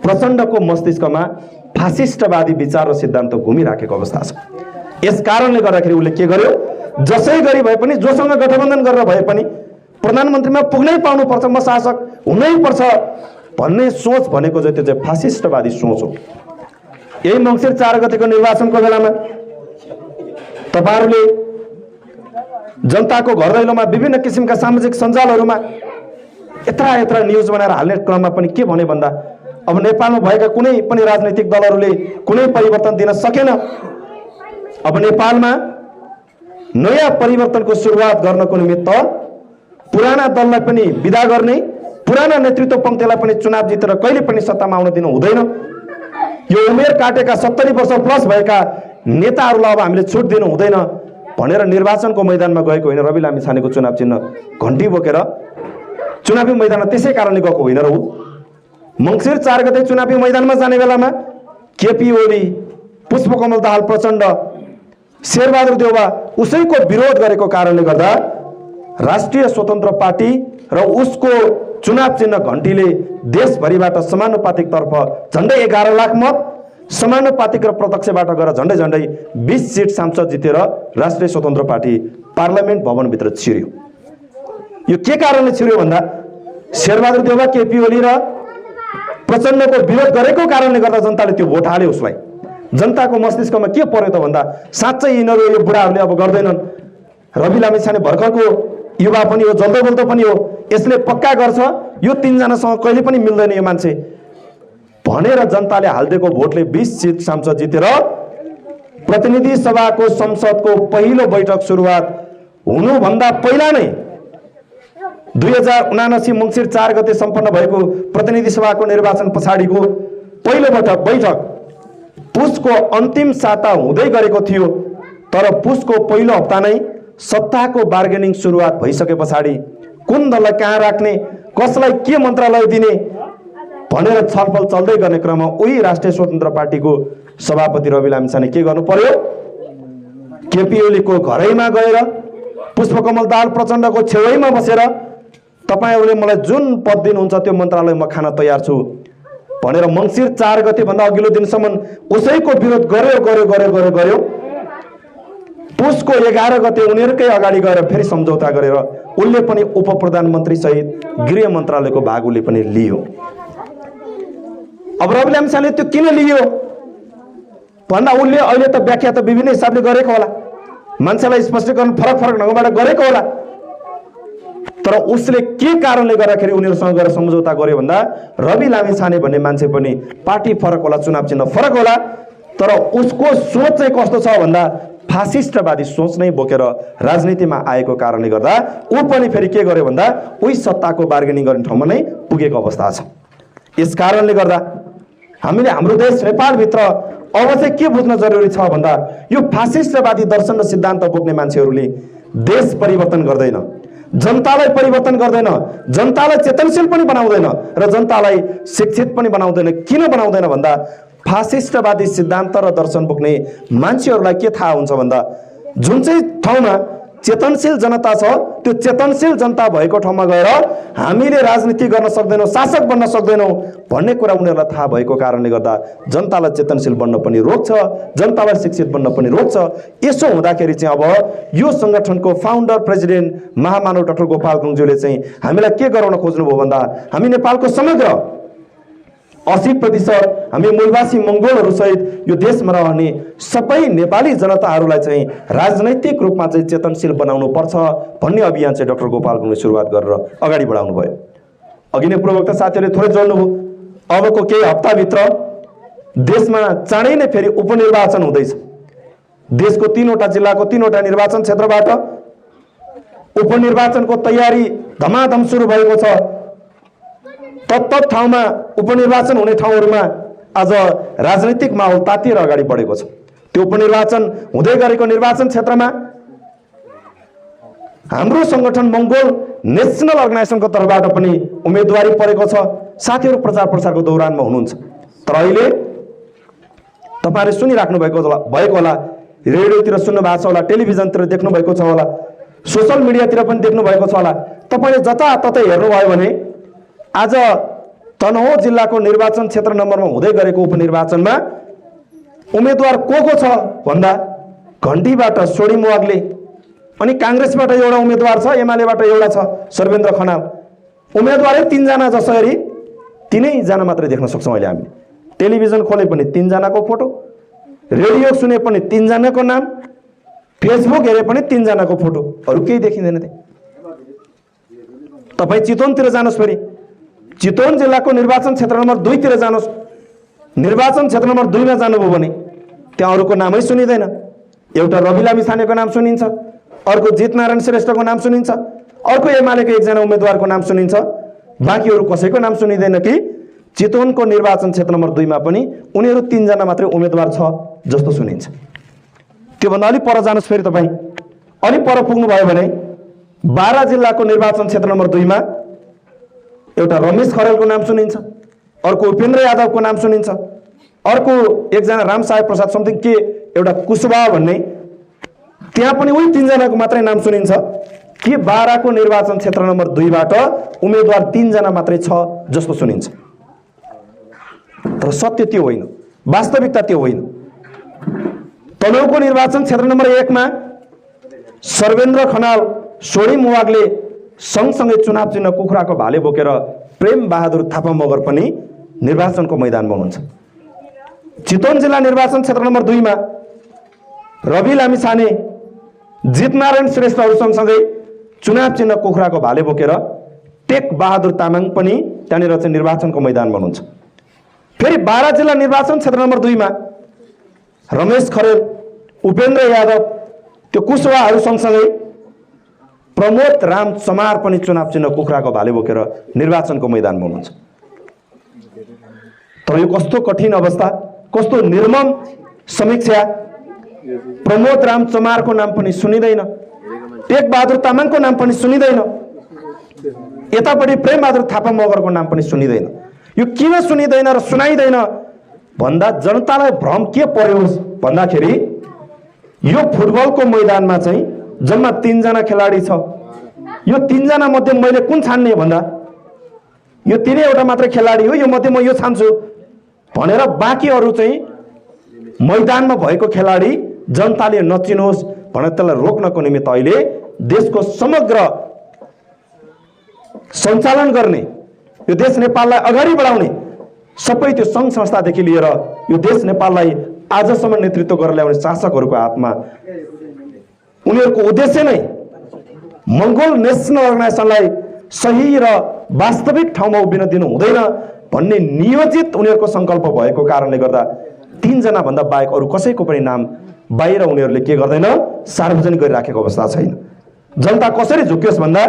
प्रचण्डको मस्तिष्कमा फासिस्टवादी विचार र सिद्धान्त घुमिराखेको अवस्था छ। यस कारणले गर्दाखेरि उसले के गर्यो, जसै गरी भए पनि जोसँग गठबन्धन गरेर भए पनि प्रधानमन्त्रीमा पुग्नै पाउनुपर्छ, म शासक हुनै पर्छ भन्ने सोच भनेको चाहिँ त्यो चाहिँ फासिस्टवादी सोच हो। यही मङ्सिर 4 गतेको निर्वाचनको बेलामा तपाईहरुले जनताको घर दैलोमा विभिन्न किसिमका सामाजिक सञ्जालहरुमा यत्रा न्यूज बनाएर हाल्ने क्रममा पनि के भने भन्दा अब नेपालमा भएका कुनै पनि राजनीतिक दलहरुले कुनै परिवर्तन दिन सकेन। अब नेपालमा नयाँ परिवर्तनको सुरुवात गर्नको निमित्त पुराना दललाई पनि विदा गर्ने, पुराना नेतृत्व पंक्तिलाई पनि चुनाव जितेर कहिले पनि सत्तामा आउन दिनु हुँदैन। यो उमेर काटेका 70 वर्ष प्लस भएका नेताहरूलाई अब हामीले छुट दिनु हुँदैन भनेर निर्वाचनको मैदानमा गएको होइन। रवि लामिछानेको चुनाव चिन्ह घण्टी बोकेर चुनावी मैदानमा त्यसै कारणले गएको होइन र ऊ मङ्सिर 4 गते चुनावी मैदानमा जाने बेलामा केपी ओली, पुष्पकमल दाहाल प्रचण्ड, शेरबहादुर देउवा उसैको विरोध गरेको कारणले गर्दा राष्ट्रिय स्वतन्त्र पार्टी र उसको चुनाव चिन्ह घण्टीले देशभरिबाट समानुपातिक तर्फ झन्डै 11 लाख मत, समानुपातिक र प्रत्यक्षबाट गएर झन्डै झन्डै 20 सिट सांसद जितेर राष्ट्रिय स्वतन्त्र पार्टी पार्लियामेन्ट भवनभित्र छिर्यो। यो के कारणले छिर्यो भन्दा शेरबहादुर देउवा, केपी ओली र प्रचण्डको विरोध गरेको कारणले गर्दा जनताले त्यो भोट हाल्यो उसलाई। जनताको मस्तिष्कमा के पर्यो त भन्दा साँच्चै यिनीहरू यो बुढाहरूले अब गर्दैनन्, रवि लामिछाने भर्खरको युवा पनि हो, जल्दो बोल्दो पनि हो, यसले पक्का गर्छ, यो 3 जनासँग कहिले पनि मिल्दैन यो मान्छे भनेर जनताले हालिदिएको भोटले 20 सिट सांसद जितेर प्रतिनिधि सभाको संसदको पहिलो बैठक सुरुवात हुनुभन्दा पहिला नै 2079 मङ्सिर 4 गते सम्पन्न भएको प्रतिनिधि सभाको निर्वाचन पछाडिको पहिलो बैठक पुसको अन्तिम साता हुँदै गरेको थियो। तर पुसको पहिलो हप्ता नै सत्ताको बार्गेनिङ सुरुवात भइसके पछाडि कुन दललाई कहाँ राख्ने, कसलाई के मन्त्रालय दिने भनेर छलफल चल्दै गर्ने क्रममा उही राष्ट्रिय स्वतन्त्र पार्टीको सभापति रवि लामिछाने के गर्नु पर्यो, केपी ओलीको घरैमा गएर पुष्पकमल दाहाल प्रचण्डको छेउैमा बसेर तपाईहरूले मलाई जुन पद दिनुहुन्छ त्यो मन्त्रालय म खान तयार छु भनेर मङ्सिर 4 गते भन्दा अघिल्लो दिनसम्म उसैको विरोध गर्यो। पुसको 11 गते उनीहरूकै अगाडि गएर फेरि सम्झौता गरेर उनले पनि उप प्रधानमन्त्री सहित गृह मन्त्रालयको भाग उनले पनि लियो। अब रवि लामिछाने त्यो किन लियो भन्दा उनले अहिले त व्याख्या त विभिन्न हिसाबले गरेको होला, मान्छेलाई स्पष्टीकरण फरक ढङ्गबाट गरेको होला, तर उसले के कारणले गर्दाखेरि उनीहरूसँग गएर सम्झौता गर्यो भन्दा रवि लामिछाने भन्ने मान्छे पनि पार्टी फरक होला, चुनाव चिन्ह फरक होला, तर उसको सोच चाहिँ कस्तो छ भन्दा फासिस्टवादी सोच नै बोकेर राजनीतिमा आएको कारणले गर्दा ऊ पनि फेरि के गर्यो भन्दा उही सत्ताको बार्गेनिङ गर्ने ठाउँमा नै पुगेको अवस्था छ। यस कारणले गर्दा हामीले हाम्रो देश नेपालभित्र अब चाहिँ के बुझ्न जरुरी छ भन्दा यो फासिस्टवादी दर्शन र सिद्धान्त बोक्ने मान्छेहरूले देश परिवर्तन गर्दैन, जनतालाई परिवर्तन गर्दैन, जनतालाई चेतनशील पनि बनाउँदैन र जनतालाई शिक्षित पनि बनाउँदैन। किन बनाउँदैन भन्दा फासिस्टवादी सिद्धान्त र दर्शन बोक्ने मान्छेहरूलाई के थाहा हुन्छ भन्दा जुन चाहिँ ठाउँमा चेतनशील जनता छ त्यो चेतनशील जनता भएको ठाउँमा गएर हामीले राजनीति गर्न सक्दैनौँ, शासक बन्न सक्दैनौँ भन्ने कुरा उनीहरूलाई थाहा भएको कारणले गर्दा जनतालाई चेतनशील बन्न पनि रोक्छ, जनतालाई शिक्षित बन्न पनि रोक्छ। यसो हुँदाखेरि चाहिँ अब यो संगठनको फाउन्डर प्रेसिडेन्ट महामानव डाक्टर गोपाल गुरुङज्यूले चाहिँ हामीलाई के गराउन खोज्नुभयो भन्दा हामी नेपालको समग्र 80% हामी मूलवासी मंगोलहरू सहित यो देशमा रहने सबै नेपाली जनताहरूलाई चाहिँ राजनैतिक रूपमा चाहिँ चेतनशील बनाउनु पर्छ भन्ने अभियान चाहिँ डाक्टर गोपाल गुरुङले सुरुवात गरेर अगाडि बढाउनु भयो। अघि नै पूर्ववक्ता साथीहरूले थोरै जोड्नुभयो, अबको केही हप्ताभित्र देशमा चाँडै नै फेरि उपनिर्वाचन हुँदैछ। देशको 3वटा जिल्लाको 3वटा निर्वाचन क्षेत्रबाट उपनिर्वाचनको तयारी धमाधम सुरु भएको छ। तत्त ठाउँमा उपनिर्वाचन हुने ठाउँहरूमा आज राजनीतिक माहौल तातिएर अगाडि बढेको छ। त्यो उपनिर्वाचन हुँदै गरेको निर्वाचन क्षेत्रमा हाम्रो संगठन मंगोल नेशनल अर्गनाइजेसनको तर्फबाट पनि उम्मेदवारी परेको छ। साथीहरू प्रचार प्रसारको दौरानमा हुनुहुन्छ, तर अहिले तपाईहरुले सुनिराख्नु भएको होला, रेडियोतिर सुन्नु भएको छ होला, टेलिभिजनतिर देख्नु भएको छ होला, सोशल मिडियातिर पनि देख्नु भएको छ होला। तपाईले जताततै हेर्नुभयो भने आज तनहुँ जिल्लाको निर्वाचन क्षेत्र नम्बरमा हुँदै गरेको उपनिर्वाचनमा उम्मेदवार को छ भन्दा घण्टीबाट सोडिम वाग्ले, अनि कांग्रेसबाट एउटा उम्मेदवार छ, एमालेबाट एउटा छ सर्वेन्द्र खनाल। उम्मेदवारै 3 जना जसरी 3 जना मात्रै देख्न सक्छौं अहिले हामीले। टेलिभिजन खोले पनि 3 जनाको फोटो, रेडियो सुने पनि 3 जनाको नाम, फेसबुक हेरे पनि 3 जनाको फोटो, अरु केही देखिँदैन। तपाई चितवनतिर जानुस्, फेरि चितवन जिल्लाको निर्वाचन क्षेत्र नम्बर 2 तिर जानुस्, निर्वाचन क्षेत्र नम्बर 2 मा जानुभयो भने त्यहाँ अरूको नामै सुनिदैन। एउटा रवि लामिछानेको नाम सुनिन्छ, अर्को जितनारायण श्रेष्ठको नाम सुनिन्छ, अर्को एमालेको एकजना उम्मेदवारको नाम सुनिन्छ, बाँकी अरू कसैको नाम सुनिदैन। कि चितवनको निर्वाचन क्षेत्र नम्बर 2 मा पनि उनीहरू 3 जना मात्रै उम्मेदवार छ जस्तो सुनिन्छ। त्योभन्दा अलि पर जानुस्, फेरि तपाई अलि पर पुग्नु भयो भने बारा जिल्लाको निर्वाचन क्षेत्र नम्बर 2 मा एउटा रमेश खरेलको नाम सुनिन्छ, अर्को उपेन्द्र यादवको नाम सुनिन्छ, अर्को एकजना रामसाहेब प्रसाद समथिङ के एउटा कुशवाहा भन्ने, त्यहाँ पनि उही 3 जनाको मात्रै नाम सुनिन्छ। कि बाराको निर्वाचन क्षेत्र नम्बर 2 बाट उम्मेदवार 3 जना मात्रै छ जस्तो सुनिन्छ। तर सत्य त्यो होइन। वास्तविकता त्यो होइन। तनहुँको निर्वाचन क्षेत्र नम्बर 1 मा सर्वेन्द्र खनाल, सोडिम वाग्ले सँगसँगै चुनाव चिन्ह कुखुराको भाले बोकेर प्रेम बहादुर थापा मगर पनि निर्वाचनको मैदानमा हुनुहुन्छ। चितवन जिल्ला निर्वाचन क्षेत्र नम्बर 2 मा रवि लामिछाने, जितनारायण श्रेष्ठहरू सँगसँगै चुनाव चिन्ह कुखुराको भाले बोकेर टेक बहादुर तामाङ पनि त्यहाँनिर चाहिँ निर्वाचनको मैदानमा हुनुहुन्छ। फेरि बारा जिल्ला निर्वाचन क्षेत्र नम्बर 2 मा रमेश खरेल, उपेन्द्र यादव, त्यो कुशवाहरू सँगसँगै प्रमोद राम चमार पनि चुनाव चिन्ह कुखुराको भाले बोकेर निर्वाचनको मैदानमा हुनुहुन्छ। तर यो कस्तो कठिन अवस्था, कस्तो निर्मम समीक्षा। प्रमोद राम चमारको नाम पनि सुनिँदैन, टेक बहादुर तामाङको नाम पनि सुनिँदैन, यतापट्टि प्रेम बहादुर थापा मगरको नाम पनि सुनिँदैन। यो किन सुनिँदैन र सुनाइँदैन भन्दा जनतालाई भ्रम के पर्यो भन्दाखेरि यो फुटबलको मैदानमा चाहिँ जम्मा 3 जना खेलाडी छ। यो 3 जना मध्ये मैले कुन छान्ने भन्दा यो 3 एउटा मात्र खेलाडी हो, यो मध्ये म यो छान्छु भनेर बाँकीहरू चाहिँ मैदानमा भएको खेलाडी जनताले नचिनोस् भनेर त्यसलाई रोक्नको निमित्त अहिले देशको समग्र सञ्चालन गर्ने, यो देश नेपाललाई अगाडि बढाउने सबै त्यो सङ्घ संस्थादेखि लिएर यो देश नेपाललाई आजसम्म नेतृत्व गरेर ल्याउने शासकहरूको हातमा उनीहरूको उद्देश्य नै मंगोल नेसनल अर्गनाइजेसनलाई सही र वास्तविक ठाउँमा उभिन दिनु हुँदैन भन्ने नियोजित उनीहरूको संकल्प भएको कारणले गर्दा 3 जना भन्दा बाहेक अरू कसैको पनि नाम बाहिर उनीहरूले के गर्दैन, सार्वजनिक गरिराखेको अवस्था छैन। जनता कसरी झुक्योस् भन्दा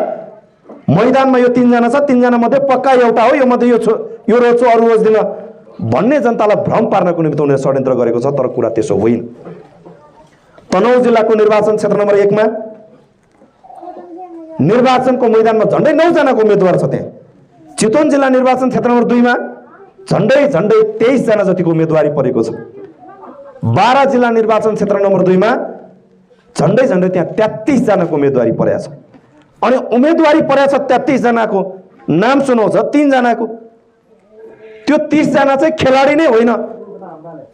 मैदानमा यो 3 जना छ, 3 जना मध्ये पक्का एउटा हो, यो मध्ये यो रोज्छु अरू रोज्दिन भन्ने जनतालाई भ्रम पार्नको निमित्त उनीहरूले षड्यन्त्र गरेको छ। तर कुरा त्यसो होइन। तनहुँ जिल्लाको निर्वाचन क्षेत्र नम्बर 1 मा निर्वाचनको मैदानमा झन्डै 9 जनाको उम्मेदवार छ। त्यहाँ चितवन जिल्ला निर्वाचन क्षेत्र नम्बर 2 मा झन्डै 23 जना जतिको उम्मेदवारी परेको छ। बारा जिल्ला निर्वाचन क्षेत्र नम्बर 2 मा झन्डै त्यहाँ 33 जनाको उम्मेदवारी परेको छ। अनि उम्मेदवारी परेको छ 33 जनाको, नाम सुनाउँछ 3 जनाको, त्यो 30 जना चाहिँ खेलाडी नै होइन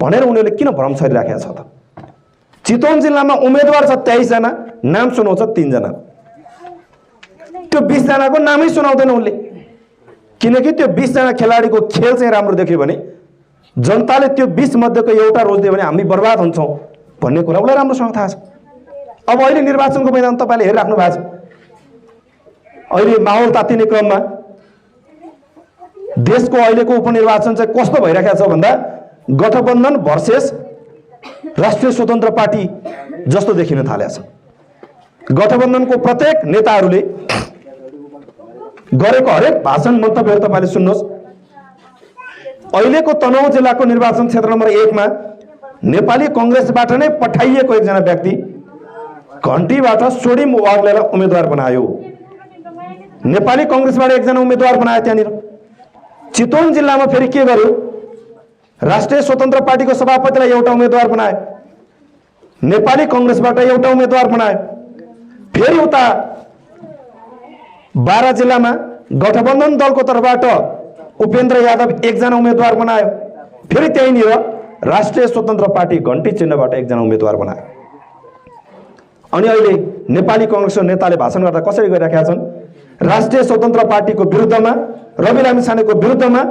भनेर उनीहरूले किन भ्रम छरिराखेको छ त? चितवन जिल्लामा उम्मेदवार छ 23 जना, नाम सुनाउँछ 3 जना, त्यो 20 जनाको नामै सुनाउँदैन उनले। किनकि त्यो 20 जना खेलाडीको खेल चाहिँ राम्रो देख्यो भने जनताले त्यो 20 मध्येको एउटा रोज्दियो भने हामी बर्बाद हुन्छौँ भन्ने कुरा उलाई राम्रोसँग थाहा छ। अब अहिले निर्वाचनको मैदान तपाईले हेरिराख्नु भएको छ। अहिले माहौल तातिने क्रममा देशको अहिलेको उपनिर्वाचन चाहिँ कस्तो भइरहेको छ भन्दा गठबन्धन भर्सेस राष्ट्रिय स्वतन्त्र पार्टी जस्तो देखिन थालेको छ। गठबन्धनको प्रत्येक नेताहरूले गरेको हरेक भाषण मन्तव्यहरू तपाईले सुन्नुहोस्। अहिलेको तनहुँ जिल्लाको निर्वाचन क्षेत्र नम्बर 1 मा नेपाली कांग्रेसबाट नै पठाइएको एकजना व्यक्ति घण्टीबाट सोडिम वाग्लेलाई उम्मेदवार बनायो। नेपाली कांग्रेसबाट एकजना उम्मेदवार बनायो। त्यहाँनिर चितवन जिल्लामा फेरि के गर्यो, राष्ट्रिय स्वतन्त्र पार्टीको सभापतिलाई एउटा उम्मेदवार बनायो, नेपाली कांग्रेसबाट एउटा उम्मेदवार बनायो। फेरि उता बारा जिल्लामा गठबन्धन दलको तर्फबाट उपेन्द्र यादव एकजना उम्मेदवार बनायो। फेरि त्यहीँनिर राष्ट्रिय स्वतन्त्र पार्टी घण्टी चिन्हबाट एकजना उम्मेदवार बनायो। अनि अहिले नेपाली कांग्रेसको नेताले भाषण गर्दा कसरी गरिराखेका छन्, राष्ट्रिय स्वतन्त्र पार्टीको विरुद्धमा, रवि लामिछानेको विरुद्धमा,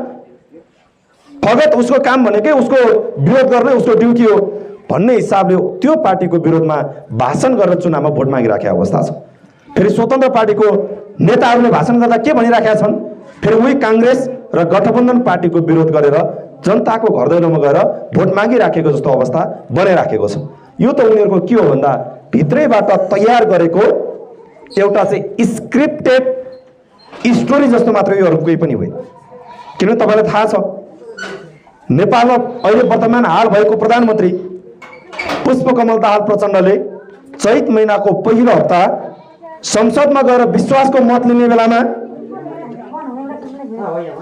फगत उसको काम भनेकै उसको विरोध गर्ने उसको ड्युटी हो भन्ने हिसाबले त्यो पार्टीको विरोधमा भाषण गरेर चुनावमा भोट मागिराखेको अवस्था छ। फेरि स्वतन्त्र पार्टीको नेताहरूले भाषण गर्दा के भनिराखेका छन्, फेरि उही कांग्रेस र गठबन्धन पार्टीको विरोध गरेर जनताको घर दैलोमा गएर भोट मागिराखेको जस्तो अवस्था बनाइराखेको छ। यो त उनीहरूको के हो भन्दा भित्रैबाट तयार गरेको एउटा चाहिँ स्क्रिप्टेड स्टोरी जस्तो मात्र यो अरु कुनै पनि होइन। किन तपाईलाई थाहा छ नेपालमा अहिले वर्तमान हाल भएको प्रधानमन्त्री पुष्पकमल दाहाल प्रचण्डले चैत महिनाको पहिलो हप्ता संसदमा गएर विश्वासको मत लिने बेलामा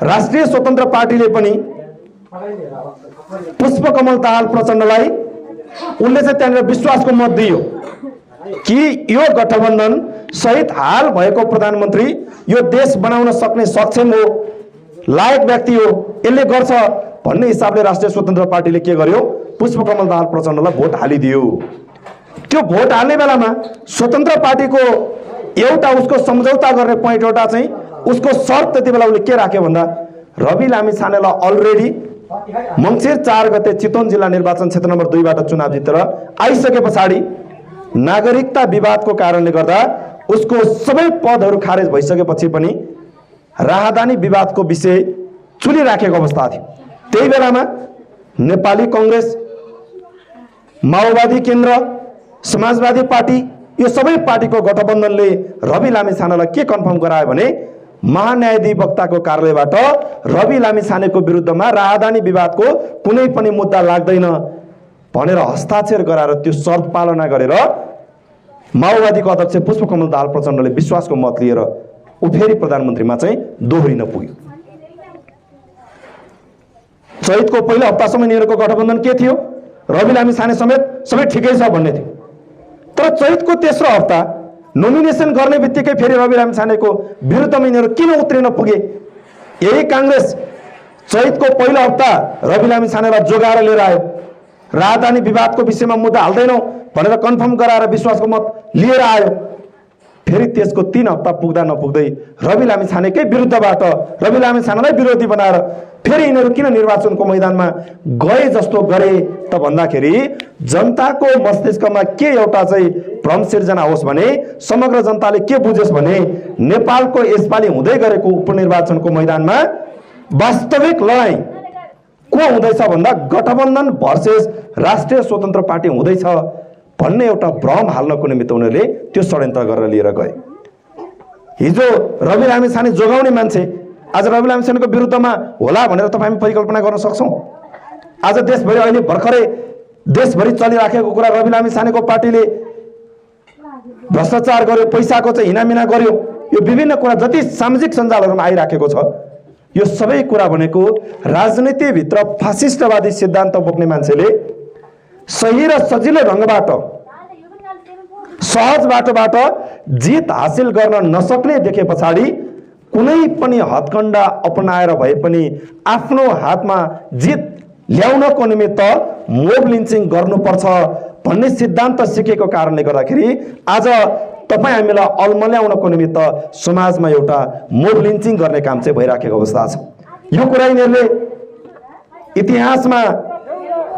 राष्ट्रिय स्वतन्त्र पार्टीले पनि पुष्पकमल दाहाल प्रचण्डलाई उनले चाहिँ त्यहाँनिर विश्वासको मत दियो कि यो गठबन्धन सहित हाल भएको प्रधानमन्त्री यो देश बनाउन सक्ने सक्षम हो, लायक व्यक्ति हो, यसले गर्छ भन्ने हिसाबले राष्ट्रिय स्वतन्त्र पार्टीले के गर्यो, पुष्पकमल दाहाल प्रचण्डलाई भोट हालिदियो। त्यो भोट हाल्ने बेलामा स्वतन्त्र पार्टीको एउटा उसको सम्झौता गर्ने पोइन्ट एउटा चाहिँ उसको शर्त त्यति बेला उसले के राख्यो भन्दा रवि लामिछानेलाई अलरेडी मङ्सिर 4 गते चितवन जिल्ला निर्वाचन क्षेत्र नम्बर 2 बाट चुनाव जितेर आइसके पछाडि नागरिकता विवादको कारणले गर्दा उसको सबै पदहरू खारेज भइसकेपछि पनि राहदानी विवादको विषय चुलिराखेको अवस्था थियो। त्यही बेलामा नेपाली कांग्रेस, माओवादी केन्द्र, समाजवादी पार्टी यो सबै पार्टीको गठबन्धनले रवि लामिछानेलाई के कन्फर्म गरायो भने महान्यायाधिवक्ताको कार्यालयबाट रवि लामिछानेको विरुद्धमा राहदानी विवादको कुनै पनि मुद्दा लाग्दैन भनेर हस्ताक्षर गराएर त्यो शर्त पालना गरेर माओवादीको अध्यक्ष पुष्पकमल दाहाल प्रचण्डले विश्वासको मत लिएर ऊ फेरि प्रधानमन्त्रीमा चाहिँ दोहोरिन पुग्यो। चैतको पहिलो हप्तासम्म यिनीहरूको गठबन्धन के थियो, रवि लामिछाने समेत सबै ठिकै छ भन्ने थियो। तर चैतको तेस्रो हप्ता नोमिनेसन गर्ने बित्तिकै फेरि रवि लामिछानेको विरुद्धमा यिनीहरू किन उत्रिन पुगे? यही कांग्रेस चैतको पहिलो हप्ता रवि लामिछानेलाई जोगाएर लिएर आयो, राहदानी विवादको विषयमा मुद्दा हाल्दैनौ भनेर कन्फर्म गराएर विश्वासको मत लिएर आयो। फेरि त्यसको 3 हप्ता पुग्दा नपुग्दै रवि लामिछानेकै विरुद्धबाट रवि लामिछानेलाई विरोधी बनाएर फेरि यिनीहरू किन निर्वाचनको मैदानमा गए जस्तो गरे त भन्दाखेरि जनताको मस्तिष्कमा के एउटा चाहिँ भ्रम सिर्जना होस् भने, समग्र जनताले के बुझोस् भने नेपालको यसपालि हुँदै गरेको उपनिर्वाचनको मैदानमा वास्तविक लडाईँ को हुँदैछ भन्दा गठबन्धन भर्सेस राष्ट्रिय स्वतन्त्र पार्टी हुँदैछ भन्ने एउटा भ्रम हाल्नको निमित्त उनीहरूले त्यो षड्यन्त्र गरेर लिएर गए। हिजो रवि लामिछाने जोगाउने मान्छे आज रवि लामिछानेको विरुद्धमा होला भनेर तपाईँ परिकल्पना गर्न सक्छौँ। आज देशभरि अहिले भर्खरै देशभरि चलिराखेको कुरा रवि लामिछानेको पार्टीले भ्रष्टाचार गर्यो, पैसाको चाहिँ हिनामिना गर्यो, यो विभिन्न कुरा जति सामाजिक सञ्जालहरूमा आइराखेको छ यो सबै कुरा भनेको राजनीतिभित्र फासिस्टवादी सिद्धान्त बोक्ने मान्छेले सही र सजिलो ढङ्गबाट सहज बाटोबाट जित हासिल गर्न नसक्ने देखे पछाडि कुनै पनि हत्कण्डा अपनाएर भए पनि आफ्नो हातमा जित ल्याउनको निमित्त मोब लिन्चिङ गर्नुपर्छ भन्ने सिद्धान्त सिकेको कारणले गर्दाखेरि आज तपाईँ हामीलाई अल्मल्याउनको निमित्त समाजमा एउटा मोब लिन्चिङ गर्ने काम चाहिँ भइराखेको अवस्था छ। यो कुरा यिनीहरूले इतिहासमा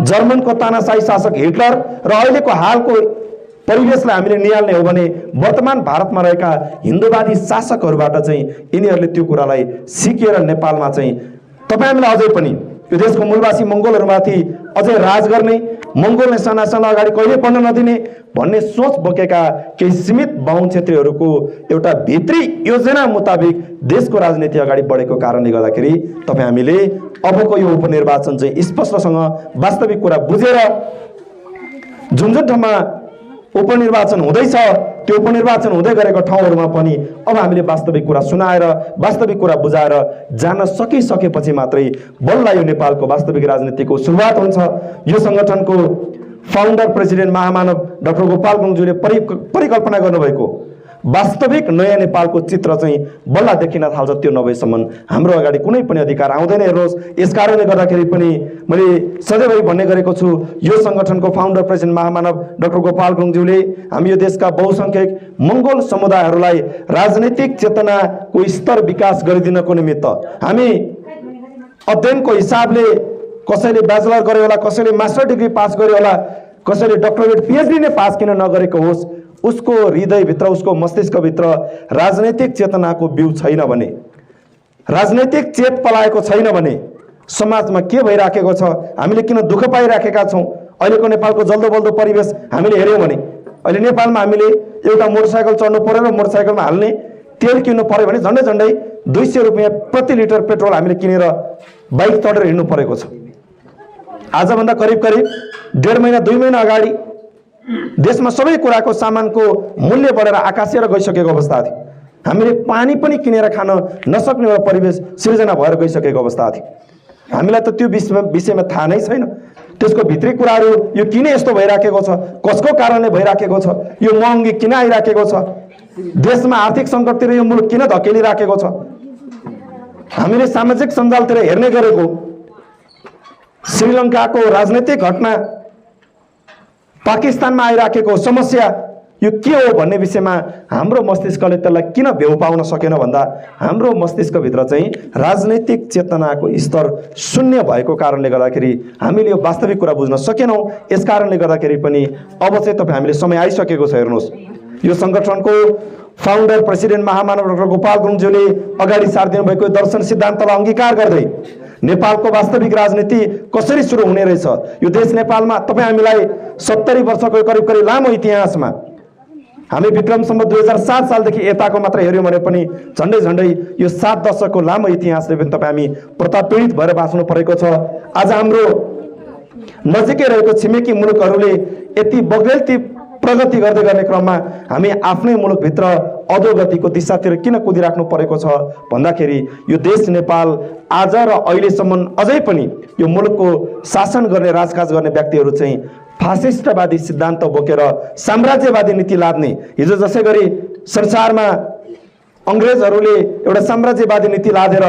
जर्मनको तानाशाही शासक हिटलर र अहिलेको हालको परिवेशलाई हामीले निहाल्ने हो भने वर्तमान भारतमा रहेका हिन्दूवादी शासकहरूबाट चाहिँ यिनीहरूले त्यो कुरालाई सिकेर नेपालमा चाहिँ तपाईँ हामीलाई अझै पनि यो देशको मूलवासी मङ्गोलहरूमाथि अझै राज गर्ने, मङ्गोलले साना अगाडि कहिले बढ्न नदिने भन्ने सोच बोकेका केही सीमित बाहुन क्षेत्रीहरूको एउटा भित्री योजना मुताबिक देशको राजनीति अगाडि बढेको कारणले गर्दाखेरि तपाईँ हामीले अबको यो उपनिर्वाचन चाहिँ स्पष्टसँग वास्तविक कुरा बुझेर जुन जुन ठाउँमा उपनिर्वाचन हुँदैछ त्यो उपनिर्वाचन हुँदै गरेको ठाउँहरूमा पनि अब हामीले वास्तविक कुरा सुनाएर वास्तविक कुरा बुझाएर जान सकिसकेपछि मात्रै बल्ल यो नेपालको वास्तविक राजनीतिको सुरुवात हुन्छ। यो संगठनको फाउन्डर प्रेसिडेन्ट महामानव डाक्टर गोपाल गुरुङज्यूले परिकल्पना गर्नुभएको वास्तविक नयाँ नेपालको चित्र चाहिँ बल्ल देखिन थाल्छ। त्यो नभएसम्म हाम्रो अगाडि कुनै पनि अधिकार आउँदैन। हेर्नुहोस्, यस कारणले गर्दाखेरि पनि मैले सधैँभरि भन्ने गरेको छु, यो संगठनको फाउन्डर प्रेसिडेन्ट महामानव डाक्टर गोपाल गुरुङज्यूले हामी यो देशका बहुसंख्यक मङ्गोल समुदायहरूलाई राजनीतिक चेतनाको स्तर विकास गरिदिनको निमित्त हामी अध्ययनको हिसाबले कसैले ब्याचलर गर्यो होला, कसैले मास्टर डिग्री पास गर्यो होला, कसैले डक्टरेट पिएचडी नै पास किन नगरेको होस्, उसको हृदयभित्र उसको मस्तिष्कभित्र राजनैतिक चेतनाको बिउ छैन भने, राजनैतिक चेत पलाएको छैन भने समाजमा के भइराखेको छ, हामीले किन दुःख पाइराखेका छौँ। अहिलेको नेपालको जल्दो बल्दो परिवेश हामीले हेऱ्यौँ भने अहिले नेपालमा हामीले एउटा मोटरसाइकल चढ्नु पर्यो र मोटरसाइकलमा हाल्ने तेल किन्नु पर्यो भने झन्डै झन्डै 200 रुपियाँ प्रति लिटर पेट्रोल हामीले किनेर बाइक चढेर हिँड्नु परेको छ। आजभन्दा करिब 1.5 महिना 2 महिना अगाडि देशमा सबै कुराको सामानको मूल्य बढेर आकाशिएर गइसकेको अवस्था थियो। हामीले पानी पनि किनेर खान नसक्ने एउटा परिवेश सिर्जना भएर गइसकेको अवस्था थियो। हामीलाई त त्यो विषयमा थाहा नै छैन। त्यसको भित्री कुराहरू यो किन यस्तो भइराखेको छ, कसको कारणले भइराखेको छ, यो महँगी किन आइराखेको छ, देशमा आर्थिक सङ्कटतिर यो मुलुक किन धकेलिराखेको छ। हामीले सामाजिक सञ्जालतिर हेर्ने गरेको श्रीलङ्काको राजनैतिक घटना, पाकिस्तानमा आइराखेको समस्या यो के हो भन्ने विषयमा हाम्रो मस्तिष्कले त्यसलाई किन भेउ पाउन सकेन भन्दा हाम्रो मस्तिष्कभित्र चाहिँ राजनैतिक चेतनाको स्तर शून्य भएको कारणले गर्दाखेरि हामीले यो वास्तविक कुरा बुझ्न सकेनौँ। यस कारणले गर्दाखेरि पनि अब चाहिँ तपाईँ हामीले समय आइसकेको छ। हेर्नुहोस्, यो सङ्गठनको फाउन्डर प्रेसिडेन्ट महामानव डाक्टर गोपाल गुरुङज्यूले अगाडि सारिदिनु भएको दर्शन सिद्धान्तलाई अंगीकार गर्दै नेपालको वास्तविक राजनीति कसरी सुरु हुने रहेछ, यो देश नेपालमा तपाईँ हामीलाई 70 वर्षको करिब करिब लामो इतिहासमा हामी विक्रम सम्वत 2007 सालदेखि यताको मात्र हेर्यौँ भने पनि झन्डै झन्डै यो 7 दशकको लामो इतिहासले पनि तपाईँ हामी प्रतापीडित भएर बाँच्नु परेको छ। आज हाम्रो नजिकै रहेको छिमेकी मुलुकहरूले यति बगैलती प्रगति गर्दै गर्ने क्रममा हामी आफ्नै मुलुकभित्र अधोगतिको दिशातिर किन कुदिराख्नु परेको छ भन्दाखेरि यो देश नेपाल आज र अहिलेसम्म अझै पनि यो मुलुकको शासन गर्ने राजकाज गर्ने व्यक्तिहरू चाहिँ फासिस्टवादी सिद्धान्त बोकेर साम्राज्यवादी नीति लाद्ने, हिजो जसै गरी संसारमा अंग्रेजहरूले एउटा साम्राज्यवादी नीति लादेर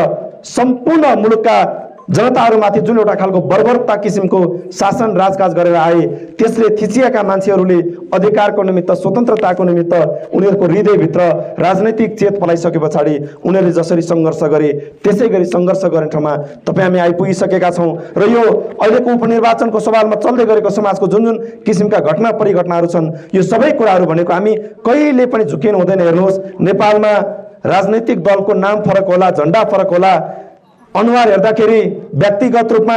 सम्पूर्ण मुलुकका जनताहरूमाथि जुन एउटा खालको बर्बरता किसिमको शासन राजकाज गरेर आए, त्यसले थिचिएका मान्छेहरूले अधिकारको निमित्त, स्वतन्त्रताको निमित्त उनीहरूको हृदयभित्र राजनैतिक चेत पलाइसके पछाडि उनीहरूले जसरी सङ्घर्ष गरे त्यसै गरी सङ्घर्ष गर्ने ठाउँमा तपाईँ हामी आइपुगिसकेका छौँ। र यो अहिलेको उपनिर्वाचनको सवालमा चल्दै गरेको समाजको जुन जुन किसिमका घटना परिघटनाहरू छन्, यो सबै कुराहरू भनेको हामी कहिले पनि झुकिनु हुँदैन। हेर्नुहोस्, नेपालमा राजनैतिक दलको नाम फरक होला, झन्डा फरक होला, अनुहार हेर्दाखेरि व्यक्तिगत रूपमा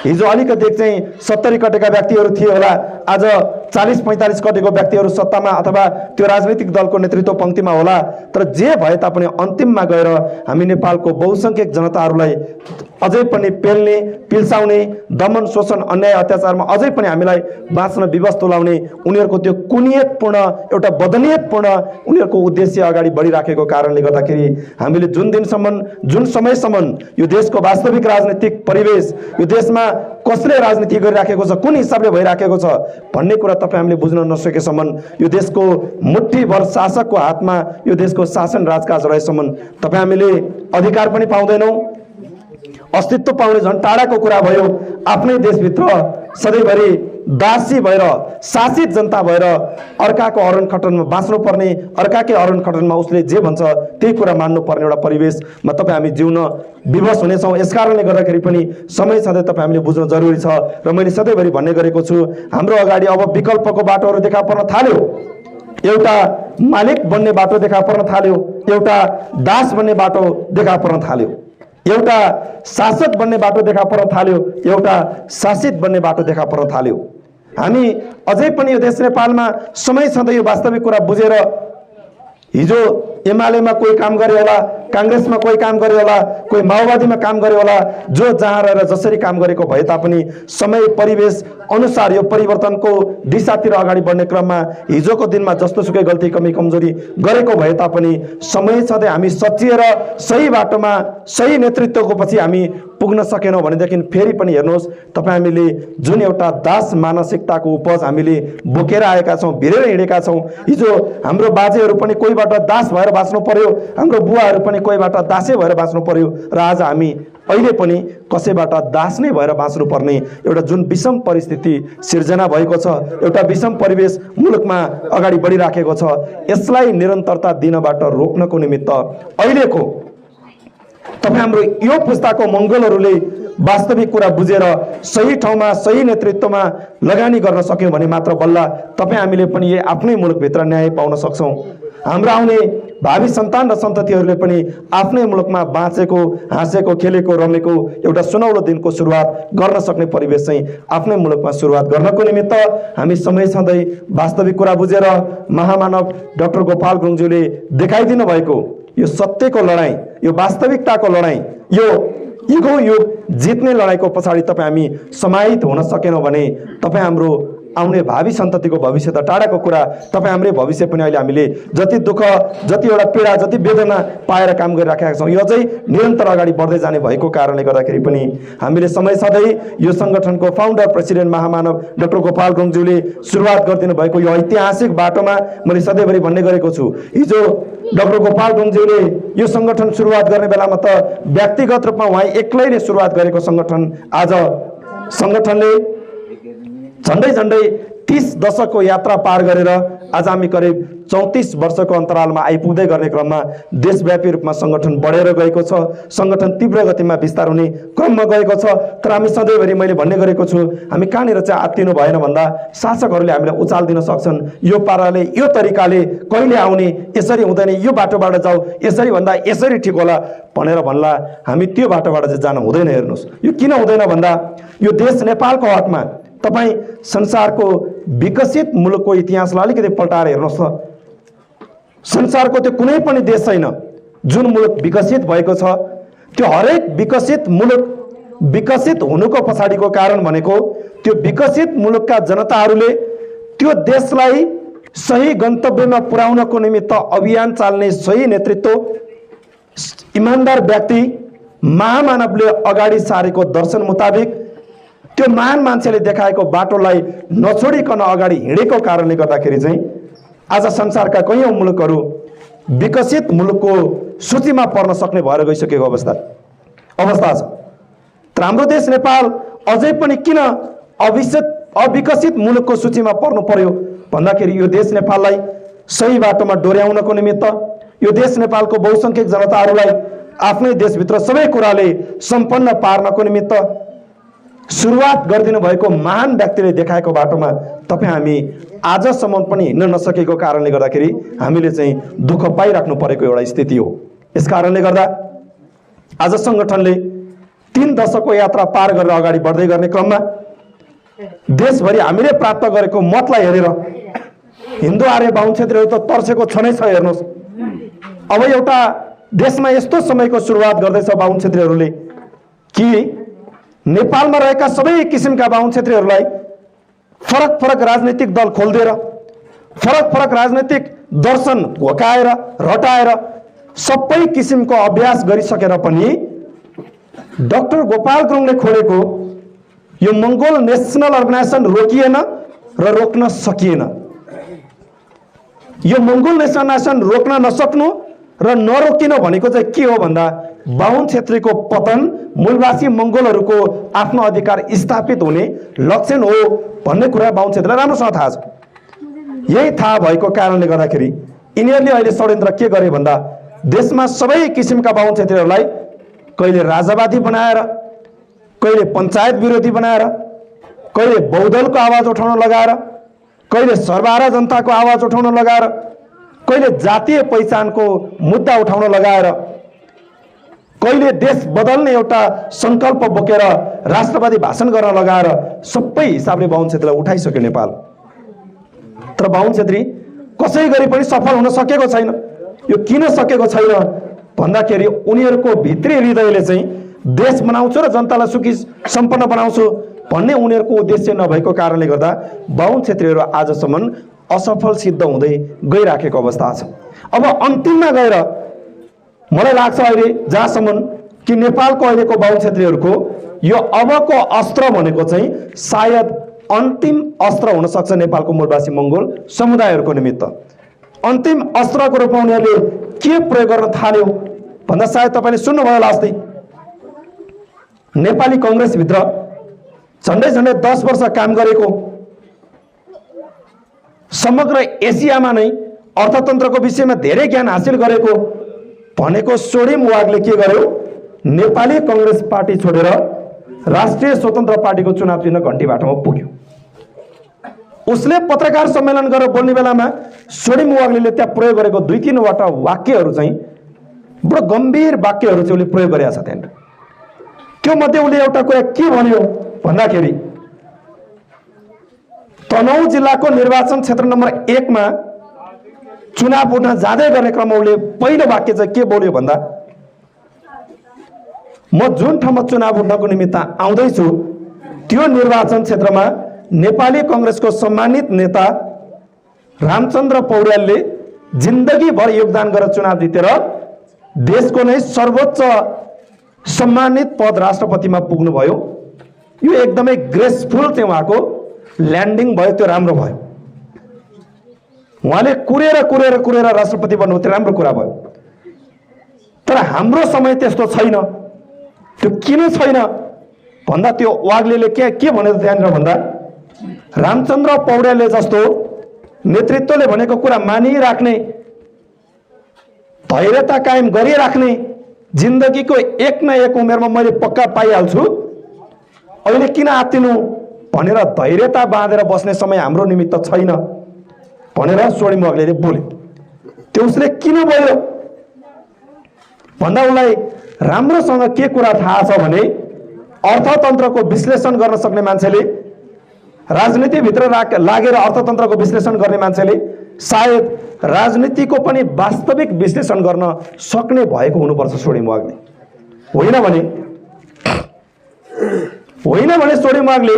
हिजो अलिकति चाहिँ 70 कटेका व्यक्तिहरू थिए होला, आज 40-45 कटेको व्यक्तिहरू सत्तामा अथवा त्यो राजनीतिक दलको नेतृत्व पङ्क्तिमा होला। तर जे भए तापनि अन्तिममा गएर हामी नेपालको बहुसङ्ख्यक जनताहरूलाई अझै पनि पेल्ने, पिल्साउने, दमन, शोषण, अन्याय, अत्याचारमा अझै पनि हामीलाई बाँच्न विवश तुल्याउने उनीहरूको त्यो कुनियतपूर्ण, एउटा बदनियतपूर्ण उनीहरूको उद्देश्य अगाडि बढिराखेको कारणले गर्दाखेरि हामीले जुन दिनसम्म, जुन समयसम्म यो देशको वास्तविक राजनीतिक परिवेश, यो देशमा कसले राजनीति गरिराखेको छ, कुन हिसाबले भइराखेको छ भन्ने कुरा तपाईँ हामीले बुझ्न नसकेसम्म, यो देशको मुठ्ठीभर शासकको हातमा यो देशको शासन राजकाज रहेसम्म तपाईँ हामीले अधिकार पनि पाउँदैनौँ, अस्तित्व पाउने झन् टाढाको कुरा भयो। आफ्नै देशभित्र सधैँभरि दासी भएर, शासित जनता भएर अर्काको अरण खटनमा बाँच्नुपर्ने, अर्काकै अरण खटनमा उसले जे भन्छ त्यही कुरा मान्नुपर्ने एउटा परिवेशमा तपाईँ हामी जिउन विवश हुनेछौँ। यसकारणले गर्दाखेरि पनि समय सधैँ तपाईँ हामीले बुझ्न जरुरी छ। र मैले सधैँभरि भन्ने गरेको छु, हाम्रो अगाडि अब विकल्पको बाटोहरू देखा पर्न थाल्यो। एउटा मालिक बन्ने बाटो देखा पर्न थाल्यो, एउटा दास बन्ने बाटो देखा पर्न थाल्यो, एउटा शासक बन्ने बाटो देखा पर्न थाल्यो, एउटा शासित बन्ने बाटो देखा पर्न थाल्यो। हामी अझै पनि यो देश नेपालमा समय सधैँ यो वास्तविक कुरा बुझेर हिजो एमालेमा कोही काम गरे होला, काङ्ग्रेसमा कोही काम गरे होला, कोही माओवादीमा काम गरे होला, जो जहाँ रहेर जसरी काम गरेको भए तापनि समय परिवेश अनुसार यो परिवर्तनको दिशातिर अगाडि बढ्ने क्रममा हिजोको दिनमा जस्तोसुकै गल्ती कमी कमजोरी गरेको भए तापनि समय सधैँ हामी सचिएर सही बाटोमा सही नेतृत्वको पछि हामी पुग्न सकेनौँ भनेदेखि फेरि पनि हेर्नुहोस्, तपाईँ हामीले जुन एउटा दास मानसिकताको उपज हामीले बोकेर आएका छौँ, भिरेर हिँडेका छौँ। हिजो हाम्रो बाजेहरू पनि कोहीबाट दास भएर बाँच्नु पर्यो, हाम्रो बुवाहरू पनि कोहीबाट दासै भएर बाँच्नु पर्यो, र आज हामी अहिले पनि कसैबाट दास नै भएर बाँच्नुपर्ने एउटा जुन विषम परिस्थिति सिर्जना भएको छ, एउटा विषम परिवेश मुलुकमा अगाडि बढिराखेको छ, यसलाई निरन्तरता दिनबाट रोक्नको निमित्त अहिलेको तपाईँ हाम्रो यो पुस्ताको मङ्गलहरूले वास्तविक कुरा बुझेर सही ठाउँमा सही नेतृत्वमा लगानी गर्न सक्यौँ भने मात्र बल्ल तपाईँ हामीले पनि आफ्नै मुलुकभित्र न्याय पाउन सक्छौँ। हाम्रो आउने भावी सन्तान र सन्ततिहरूले पनि आफ्नै मुलुकमा बाँचेको, हाँसेको, खेलेको, रमेको एउटा सुनौलो दिनको सुरुवात गर्न सक्ने परिवेश चाहिँ आफ्नै मुलुकमा सुरुवात गर्नको निमित्त हामी समय सधैँ वास्तविक कुरा बुझेर महामानव डाक्टर गोपाल गुरुङज्यूले देखाइदिनु भएको यो सत्यको लडाईँ, यो वास्तविकताको लडाईँ, यो इगो युग जित्ने लडाईँको पछाडि तपाईँ हामी समाहित हुन सकेनौँ भने तपाईँ हाम्रो आउने भावी सन्ततिको भविष्य त टाढाको कुरा, तपाईँ हाम्रै भविष्य पनि अहिले हामीले जति दुःख, जति एउटा पीडा, जति वेदना पाएर काम गरिराखेका छौँ, यो अझै निरन्तर अगाडि बढ्दै जाने भएको कारणले गर्दाखेरि पनि हामीले समय सधैँ यो सङ्गठनको फाउन्डर प्रेसिडेन्ट महामानव डाक्टर गोपाल गुरुङज्यूले सुरुवात गरिदिनु भएको यो ऐतिहासिक बाटोमा मैले सधैँभरि भन्ने गरेको छु। हिजो डाक्टर गोपाल गुरुङज्यूले यो सङ्गठन सुरुवात गर्ने बेलामा त व्यक्तिगत रूपमा उहाँ एक्लैले सुरुवात गरेको सङ्गठन आज संगठनले झन्डै झन्डै 30 दशकको यात्रा पार गरेर आज हामी करिब 34 वर्षको अन्तरालमा आइपुग्दै गर्ने क्रममा देशव्यापी रूपमा संगठन बढेर गएको छ। संगठन तीव्र गतिमा विस्तार हुने क्रममा गएको छ। तर हामी सधैँभरि मैले भन्ने गरेको छु, हामी कहाँनिर चाहिँ आत्तिनु भएन भन्दा शासकहरूले हामीलाई उचाल दिन सक्छन्। यो पाराले, यो तरिकाले कहिले आउने, यसरी हुँदैन, यो बाटोबाट जाऊ, यसरी भन्दा यसरी ठिक होला भनेर भन्ला। हामी त्यो बाटोबाट चाहिँ जान हुँदैन। हेर्नुहोस्, यो किन हुँदैन भन्दा यो देश नेपालको हकमा तपाईँ संसारको विकसित मुलुकको इतिहासलाई अलिकति पल्टाएर हेर्नुहोस् त। संसारको त्यो कुनै पनि देश छैन जुन मुलुक विकसित भएको छ। त्यो हरेक विकसित मुलुक विकसित हुनुको पछाडिको कारण भनेको त्यो विकसित मुलुकका जनताहरूले त्यो देशलाई सही गन्तव्यमा पुर्याउनको निमित्त अभियान चाल्ने सही नेतृत्व, इमान्दार व्यक्ति, महामानवले अगाडि सारेको दर्शन मुताबिक त्यो महान मान्छेले देखाएको बाटोलाई नछोडिकन अगाडि हिँडेको कारणले गर्दाखेरि चाहिँ आज संसारका कैयौं मुलुकहरू विकसित मुलुकको सूचीमा पर्न सक्ने भएर गइसकेको अवस्था छ। तर हाम्रो देश नेपाल अझै पनि किन अविकसित मुलुकको सूचीमा पर्नु पर्यो भन्दाखेरि यो देश नेपाललाई सही बाटोमा डोर्याउनको निमित्त, यो देश नेपालको बहुसंख्यक जनताहरूलाई आफ्नै देशभित्र सबै कुराले सम्पन्न पार्नको निमित्त सुरुवात गरिदिनु भएको महान व्यक्तिले देखाएको बाटोमा तपाईँ हामी आजसम्म पनि हिँड्न नसकेको कारणले गर्दाखेरि हामीले चाहिँ दुःख पाइराख्नु परेको एउटा स्थिति हो। यस कारणले गर्दा आज संगठनले 3 दशकको यात्रा पार गरेर अगाडि बढ्दै गर्ने क्रममा देशभरि हामीले प्राप्त गरेको मतलाई हेरेर हिन्दू आर्य बाहुन क्षेत्रीहरू त तर्सेको छनै छ। हेर्नुहोस्, अब एउटा देशमा यस्तो समयको सुरुवात गर्दैछ बाहुन क्षेत्रीहरूले कि नेपालमा रहेका सबै किसिमका बाहुन क्षेत्रीहरूलाई फरक फरक राजनैतिक दल खोलिदिएर, फरक फरक राजनैतिक दर्शन घोकाएर रटाएर सबै किसिमको अभ्यास गरिसकेर पनि डाक्टर गोपाल गुरुङले खोलेको यो मंगोल नेशनल अर्गनाइजेसन रोकिएन र रोक्न सकिएन। यो मंगोल नेशनल अर्गनाइजेसन रोक्न नसक्नु र नरोकिनु भनेको चाहिँ के हो भन्दा बाहुन क्षेत्रीको पतन, मूलवासी मंगोलहरूको आफ्नो अधिकार स्थापित हुने लक्षण हो भन्ने कुरा बाहुन क्षेत्रलाई राम्रोसँग थाहा छ। यही थाहा भएको कारणले गर्दाखेरि यिनीहरूले अहिले षड्यन्त्र के गरे भन्दा देशमा सबै किसिमका बाहुन क्षेत्रीहरूलाई कहिले राजावादी बनाएर, कहिले पञ्चायत विरोधी बनाएर, कहिले बहुदलको आवाज उठाउन लगाएर, कहिले सर्वहारा जनताको आवाज उठाउन लगाएर, कहिले जातीय पहिचानको मुद्दा उठाउन लगाएर, कहिले देश बदल्ने एउटा संकल्प बोकेर राष्ट्रवादी भाषण गर्न लगाएर सबै हिसाबले बाहुन क्षेत्रलाई उठाइसक्यो नेपाल। तर बाहुन क्षेत्री कसै गरी पनि सफल हुन सकेको छैन। यो किन सकेको छैन भन्दाखेरि उनीहरूको भित्री हृदयले चाहिँ देश बनाउँछु र जनतालाई सुखी सम्पन्न बनाउँछु भन्ने उनीहरूको उद्देश्य नभएको कारणले गर्दा बाहुन क्षेत्रीहरू आजसम्म असफल सिद्ध हुँदै गइराखेको अवस्था छ। अब अन्तिममा गएर मलाई लाग्छ अहिले जहाँसम्म कि नेपालको अहिलेको बाहुन क्षेत्रीहरूको यो अबको अस्त्र भनेको चाहिँ सायद अन्तिम अस्त्र हुन सक्छ नेपालको मूलवासी मंगोल समुदायहरूको निमित्त। अन्तिम अस्त्रको रूपमा उनीहरूले के प्रयोग गर्न थाल्यो भन्दा सायद तपाईले सुन्नुभयो होला अस्ति नेपाली कांग्रेस भित्र झन्डै झन्डै 10 वर्ष काम गरेको, समग्र एसियामा नै अर्थतन्त्रको विषयमा धेरै ज्ञान हासिल गरेको भनेको सोडिम वागले के गर्यो, नेपाली कांग्रेस पार्टी छोडेर राष्ट्रिय स्वतन्त्र पार्टीको चुनाव चिन्ह घण्टी बाटोमा पुग्यो। उसले पत्रकार सम्मेलन गरेर बोल्ने बेलामा सोडिम वागले त्यहाँ प्रयोग गरेको 2-3 वटा वाक्यहरू चाहिँ बडो गम्भीर वाक्यहरू चाहिँ उसले प्रयोग गरेका छ। त्यहाँ त्यो मध्ये उसले एउटा कुरा के भन्यो भन्दाखेरि तनहुँ जिल्लाको निर्वाचन क्षेत्र नम्बर 1 मा चुनाव उठ्न जाँदै गर्ने क्रममा उसले पहिलो वाक्य चाहिँ के बोल्यो भन्दा म जुन ठाउँमा चुनाव उठ्नको निमित्त आउँदैछु त्यो निर्वाचन क्षेत्रमा नेपाली कांग्रेसको सम्मानित नेता रामचन्द्र पौड्यालले जिन्दगीभर योगदान गरेर चुनाव जितेर देशको नै सर्वोच्च सम्मानित पद राष्ट्रपतिमा पुग्नु भयो। यो एकदमै ग्रेसफुल चाहिँ उहाँको ल्यान्डिङ भयो, त्यो राम्रो भयो। उहाँले कुरेर राष्ट्रपति बन्नु त्यो राम्रो कुरा भयो। तर हाम्रो समय त्यस्तो छैन। त्यो किन छैन भन्दा त्यो वाग्लेले के भने त्यहाँनिर भन्दा रामचन्द्र पौड्यालले जस्तो नेतृत्वले भनेको कुरा मानिराख्ने, धैर्यता कायम गरिराख्ने, जिन्दगीको एक न एक उमेरमा मैले पक्का पाइहाल्छु, अहिले किन आत्तिनु भनेर धैर्यता बाँधेर बस्ने समय हाम्रो निमित्त छैन भनेर स्वर्णिम वाग्लेले बोले। त्यो उसले किन बोल्यो भन्दा उसलाई राम्रोसँग के कुरा थाहा छ भने अर्थतन्त्रको विश्लेषण गर्न सक्ने मान्छेले, राजनीतिभित्र लागेर अर्थतन्त्रको विश्लेषण गर्ने मान्छेले सायद राजनीतिको पनि वास्तविक विश्लेषण गर्न सक्ने भएको हुनुपर्छ स्वर्णिम वाग्ले। होइन भने स्वर्णिम वाग्ले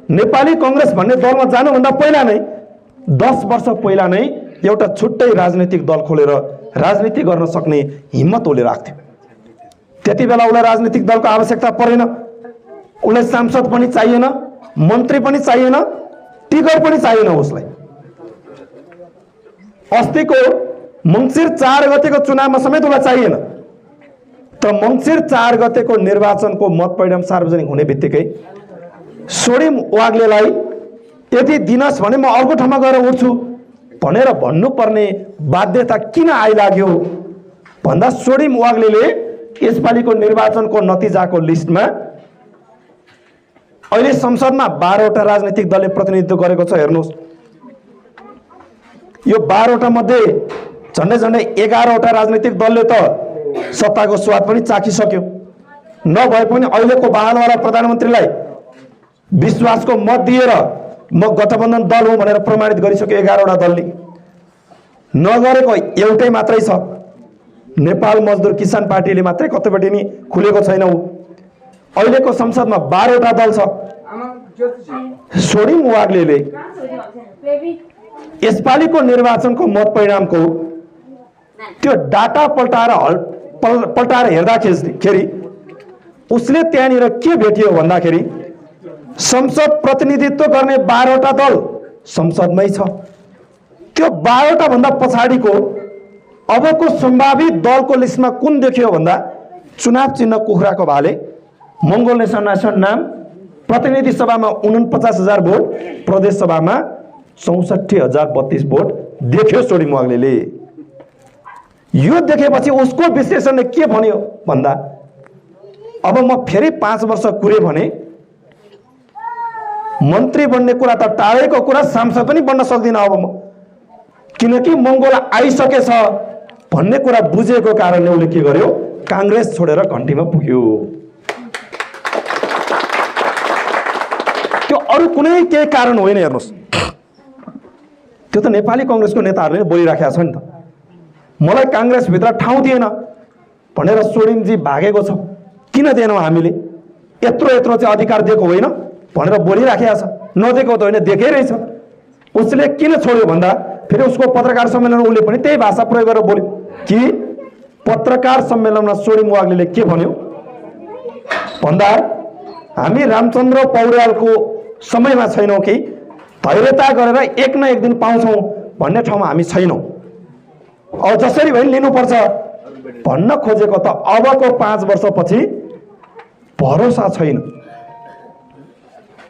नेपाली कांग्रेस भन्ने दलमा जानुभन्दा पहिला नै 10 वर्ष पहिला नै एउटा छुट्टै राजनीतिक दल खोलेर राजनीति गर्न सक्ने हिम्मत उसले राख्थ्यो। त्यति बेला उसलाई राजनीतिक दलको आवश्यकता परेन, उसलाई सांसद पनि चाहिएन, मन्त्री पनि चाहिएन, टिकट पनि चाहिएन उसलाई। अस्तिको मङ्सिर 4 गतेको चुनावमा समेत उसलाई चाहिएन। तर मङ्सिर 4 गतेको निर्वाचनको मत परिणाम सार्वजनिक हुने बित्तिकै स्वर्णिम वाग्लेलाई यदि दिनस् भने म अर्को ठाउँमा गएर उठ्छु भनेर भन्नुपर्ने बाध्यता किन आइलाग्यो भन्दा स्वर्णिम वाग्लेले यसपालिको निर्वाचनको नतिजाको लिस्टमा अहिले संसदमा 12 वटा राजनीतिक दलले प्रतिनिधित्व गरेको छ। हेर्नुहोस्, यो 12 वटा मध्ये झन्डै 11 वटा राजनीतिक दलले त सत्ताको स्वाद पनि चाखिसक्यो। नभए पनि अहिलेको बहालवाला प्रधानमन्त्रीलाई विश्वासको मत दिएर म गठबन्धन दल हुँ भनेर प्रमाणित गरिसक्यो 11 वटा दलले। नगरेको एउटै मात्रै छ, नेपाल मजदुर किसान पार्टीले मात्रै कतैपट्टि नि खुलेको छैन। अहिलेको संसदमा 12 वटा दल छ। स्वर्णिम वाग्लेले यसपालिको निर्वाचनको मत परिणामको त्यो डाटा पल्टाएर हेर्दाखेरि उसले त्यहाँनिर के भेटियो भन्दाखेरि संसद प्रतिनिधित्व गर्ने 12 वटा दल संसदमै छ। त्यो 12 वटा भन्दा पछाडिको अबको सम्भावित दलको लिस्टमा कुन देखियो भन्दा चुनाव चिन्ह कुखुराको भाले, मंगोल नेसन नाम, प्रतिनिधि सभामा 49,000 भोट, प्रदेश सभामा 64,032 भोट देख्यो स्वर्णिम वाग्लेले। यो देखेपछि उसको विश्लेषणले के भन्यो भन्दा अब म फेरि 5 वर्ष कुरे भने मन्त्री बन्ने कुरा त टाढेको कुरा, सांसद पनि बन्न सक्दिनँ अब म, किनकि मंगोल आइसकेछ भन्ने कुरा बुझेको कारणले उसले के गर्यो, कांग्रेस छोडेर घन्टीमा पुग्यो। त्यो अरु कुनै केही कारण होइन। हेर्नुहोस्, त्यो त नेपाली कांग्रेसको नेताहरूले बोलिराखेका छ नि त। मलाई कांग्रेस भित्र ठाउँ दिएन भनेर स्वर्णिमजी भागेको छ। किन दिएनौ हामीले, यत्रो चाहिँ अधिकार दिएको होइन भनेर बोलिराखेका छ। नदिएको त होइन, देखे रहेछ। उसले किन छोड्यो भन्दा फेरि उसको पत्रकार सम्मेलनमा उसले पनि त्यही भाषा प्रयोग गरेर बोल्यो कि पत्रकार सम्मेलनमा स्वर्णिम वाग्लेले के भन्यो भन्दा हामी रामचन्द्र पौड्यालको समयमा छैनौं कि धैर्यता गरेर एक न एक दिन पाउँछौं भन्ने ठाउँमा हामी छैनौं। अब जसरी भए लिनुपर्छ भन्न खोजेको त अबको 5 वर्षपछि भरोसा छैन।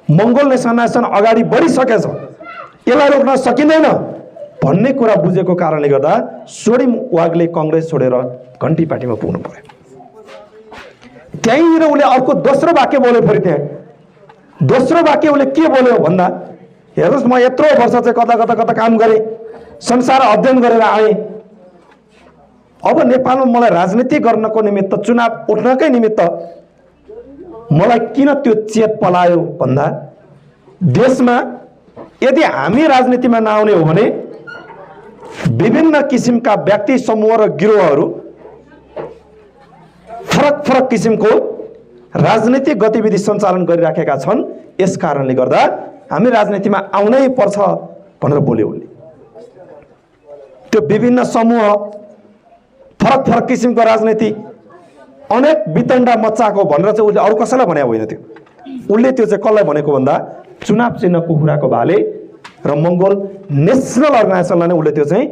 मंगोल नेसन अगाडि बढिसकेछ, यसलाई रोक्न सकिँदैन भन्ने कुरा बुझेको कारणले गर्दा स्वर्णिम वाग्ले कांग्रेस छोडेर घन्टी पार्टीमा पुग्नु पर्यो। त्यहीँनिर उसले अर्को दोस्रो वाक्य बोल्यो। फेरि त्यहाँ दोस्रो वाक्य उसले के बोल्यो भन्दा हेर्नुहोस्, म यत्रो वर्ष चाहिँ कता काम गरेँ, संसार अध्ययन गरेर आएँ। अब नेपालमा मलाई राजनीति गर्नको निमित्त, चुनाव उठ्नकै निमित्त मलाई किन त्यो चेत पलायो भन्दा देशमा यदि हामी राजनीतिमा नआउने हो भने विभिन्न किसिमका व्यक्ति समूह र गिरोहहरू फरक किसिमको राजनीतिक गतिविधि सञ्चालन गरिराखेका छन्। यस कारणले गर्दा हामी राजनीतिमा आउनै पर्छ भनेर बोल्यो उनले। त्यो विभिन्न समूह, फरक किसिमको राजनीति, अनेक वितण्डा मच्चाको भनेर चाहिँ उसले अरू कसैलाई भनेको होइन। त्यो उसले त्यो चाहिँ कसलाई भनेको भन्दा चुनाव चिन्ह कुखुराको भाले र मंगोल नेसनल अर्गनाइजेसनलाई नै उसले त्यो चाहिँ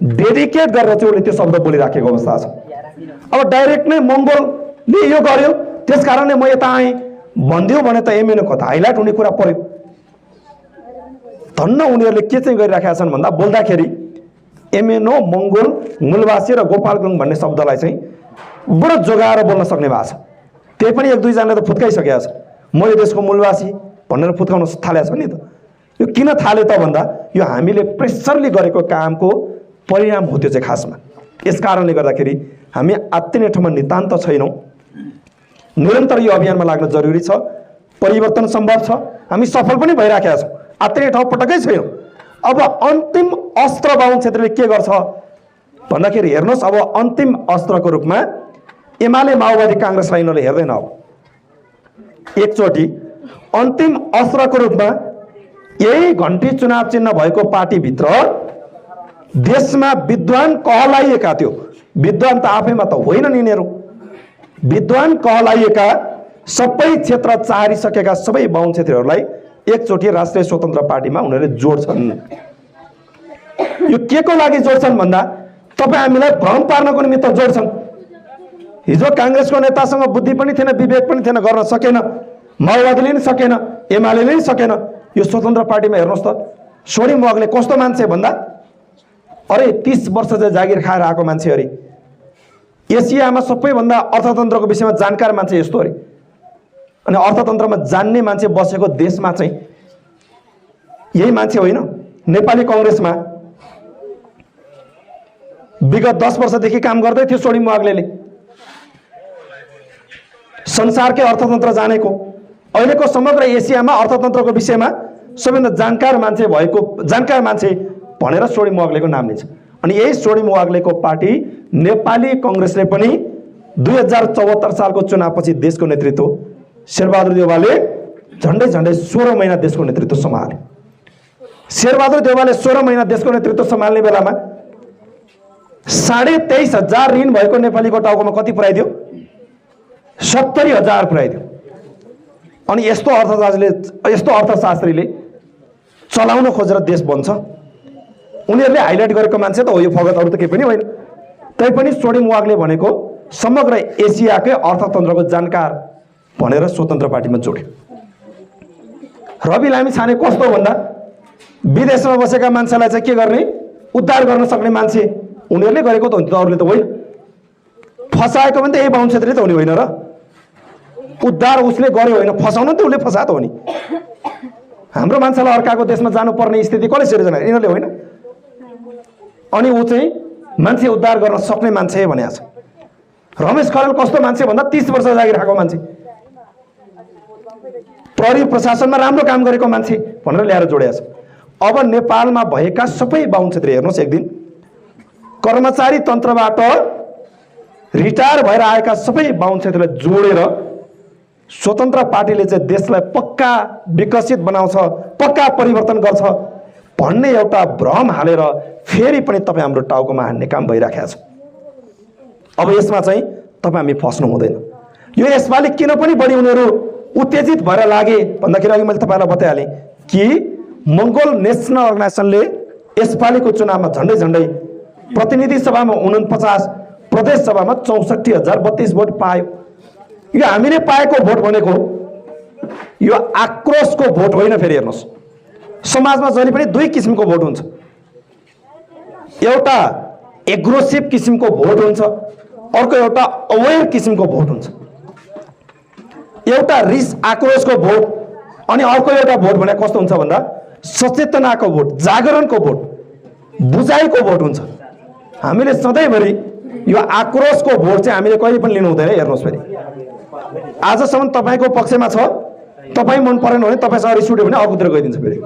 डेडिकेट गरेर चाहिँ उसले त्यो शब्द बोलिराखेको अवस्था छ। अब डाइरेक्ट नै मंगोलले यो गर्यो त्यसकारणले म यता आएँ भनिदियो भने त एमएनओ कता हाइलाइट हुने कुरा पर्यो। धन्न उनीहरूले के चाहिँ गरिराखेका छन् भन्दा बोल्दाखेरि एमएनओ मङ्गोल मूलवासी र गोपालगुङ भन्ने शब्दलाई चाहिँ बडो जोगाएर बोल्न सक्ने भएको छ। त्यही पनि एक दुईजनाले त फुत्काइसकेका छ, म यो देशको मूलवासी भनेर फुत्काउन थालेको छ नि त। यो किन थाल्यो त भन्दा यो हामीले प्रेसरले गरेको कामको परिणाम हो त्यो चाहिँ खासमा। यस कारणले गर्दाखेरि हामी आत्तिने ठाउँमा नितान्त छैनौँ। निरन्तर यो अभियानमा लाग्न जरुरी छ। परिवर्तन सम्भव छ, हामी सफल पनि भइराखेका छौँ। आत्तिने ठाउँ पटक्कै छैनौँ। अब अन्तिम अस्त्र बाहुन क्षेत्रले के गर्छ भन्दाखेरि हेर्नुहोस्, अब अन्तिम अस्त्रको रूपमा एमाले माओवादी काङ्ग्रेसलाई यिनीहरूले हेर्दैन। अब एकचोटि अन्तिम अस्त्रको रूपमा यही घन्टी चुनाव चिन्ह भएको पार्टीभित्र देशमा विद्वान कहलाइएका, त्यो विद्वान त आफैमा त होइनन् यिनीहरू, विद्वान कहलाइएका सबै क्षेत्र चारिसकेका सबै बाहुन क्षेत्रीहरूलाई एकचोटि राष्ट्रिय स्वतन्त्र पार्टीमा उनीहरूले जोड्छन्। यो के को लागि जोड्छन् भन्दा तपाईँ हामीलाई भ्रम पार्नको निमित्त जोड्छन्। हिजो काङ्ग्रेसको नेतासँग बुद्धि पनि थिएन, विवेक पनि थिएन, गर्न सकेन, माओवादीले नि सकेन, एमाले नि सकेन। यो स्वतन्त्र पार्टीमा हेर्नुहोस् त, सोडी मगले कस्तो मान्छे भन्दा अरे 30 वर्ष चाहिँ जागिर खाएर आएको मान्छे, अरे एसियामा सबैभन्दा अर्थतन्त्रको विषयमा जानकार मान्छे यस्तो अरे। अनि अर्थतन्त्रमा जान्ने मान्छे बसेको देशमा चाहिँ यही मान्छे होइन। नेपाली कङ्ग्रेसमा विगत 10 वर्षदेखि काम गर्दै थियो सोडी मगले, संसारकै अर्थतन्त्र जानेको, अहिलेको समग्र एसियामा अर्थतन्त्रको विषयमा सबैभन्दा जानकार मान्छे भनेर सोडी मगलेको नाम लिन्छ। अनि यही सोडी मगलेको पार्टी नेपाली कङ्ग्रेसले पनि 2074 सालको चुनावपछि देशको नेतृत्व शेरबहादुर देउवाले झन्डै 16 महिना देशको नेतृत्व सम्हाले। शेरबहादुर देउवाले 16 महिना देशको नेतृत्व सम्हाल्ने बेलामा 23,500 ऋण भएको नेपालीको टाउकोमा कति पुर्याइदियो? 70,000 पुर्याइदियो। अनि यस्तो अर्थशास्त्रीले चलाउन खोजेर देश बन्छ। उनीहरूले हाइलाइट गरेको मान्छे त हो यो फगत, अरू त केही पनि होइन। तैपनि सोडी मगले भनेको समग्र एसियाकै अर्थतन्त्रको जानकार भनेर स्वतन्त्र पार्टीमा जोड्यो। रवि लामिछाने कस्तो भन्दा विदेशमा बसेका मान्छेलाई चाहिँ के गर्ने, उद्धार गर्न सक्ने मान्छे उनीहरूले गरेको त हुन्छ, अरूले त होइन। फसाएको पनि त यही बाहुन क्षेत्रले त हुने होइन र, उद्धार उसले गर्यो होइन, फसाउनु त उसले फसायो त हो नि। हाम्रो मान्छेलाई अर्काको देशमा जानुपर्ने स्थिति कसले सिर्जना? यिनीहरूले होइन। अनि ऊ चाहिँ मान्छे उद्धार गर्न सक्ने मान्छे भनेको छ। रमेश खरेल कस्तो मान्छे भन्दा 30 वर्ष जागिर खाएको मान्छे, प्रहरी प्रशासनमा राम्रो काम गरेको मान्छे भनेर ल्याएर जोडेको छ। अब नेपालमा भएका सबै बाहुन क्षेत्र हेर्नुहोस्, एक दिन कर्मचारी तन्त्रबाट रिटायर भएर आएका सबै बाहुन क्षेत्रलाई जोडेर स्वतन्त्र पार्टीले चाहिँ देशलाई पक्का विकसित बनाउँछ, पक्का परिवर्तन गर्छ भन्ने एउटा भ्रम हालेर फेरि पनि तपाईँ हाम्रो टाउकोमा हान्ने काम भइराखेको छ। अब यसमा चाहिँ तपाईँ हामी फस्नु हुँदैन। यो यसपालि किन पनि बढी उनीहरू उत्तेजित भएर लागे भन्दाखेरि अघि मैले तपाईँलाई बताइहालेँ कि मङ्गोल नेसनल अर्गनाइजेसनले यसपालिको चुनावमा झन्डै प्रतिनिधि सभामा 49, प्रदेश सभामा 64,032 भोट पायो। यो हामीले पाएको भोट भनेको यो आक्रोशको भोट होइन। फेरि हेर्नुहोस्, समाजमा जहिले पनि दुई किसिमको भोट हुन्छ। एउटा एग्रेसिभ किसिमको भोट हुन्छ, अर्को एउटा अवेयर किसिमको भोट हुन्छ। एउटा रिस आक्रोशको भोट अनि अर्को एउटा भोट भने कस्तो हुन्छ भन्दा सचेतनाको भोट, जागरणको भोट, बुझाइको भोट हुन्छ। हामीले सधैँभरि यो आक्रोशको भोट चाहिँ हामीले कहिले पनि लिनु हुँदैन। हेर्नुहोस्, फेरि आजसम्म तपाईँको पक्षमा छ, तपाईँ मन परेन भने तपाईँसँग रिस उठ्यो भने अर्कोतिर गइदिन्छ। फेरि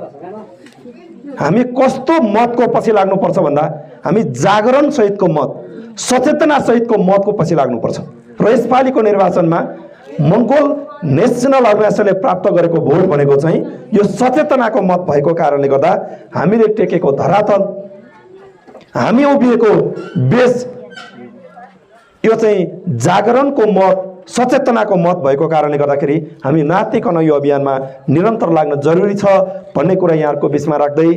हामी कस्तो मतको पछि लाग्नुपर्छ भन्दा हामी जागरण सहितको मत, सचेतना सहितको मतको पछि लाग्नुपर्छ। र यसपालिको निर्वाचनमा मङ्गोल नेसनल अर्गनाइजेसनले प्राप्त गरेको भोट भनेको चाहिँ यो सचेतनाको मत भएको कारणले गर्दा हामीले टेकेको धरातल, हामी उभिएको बेस यो चाहिँ जागरणको मत, सचेतनाको मत भएको कारणले गर्दाखेरि हामी नातिकन यो अभियानमा निरन्तर लाग्न जरुरी छ भन्ने कुरा यहाँहरूको बिचमा राख्दै,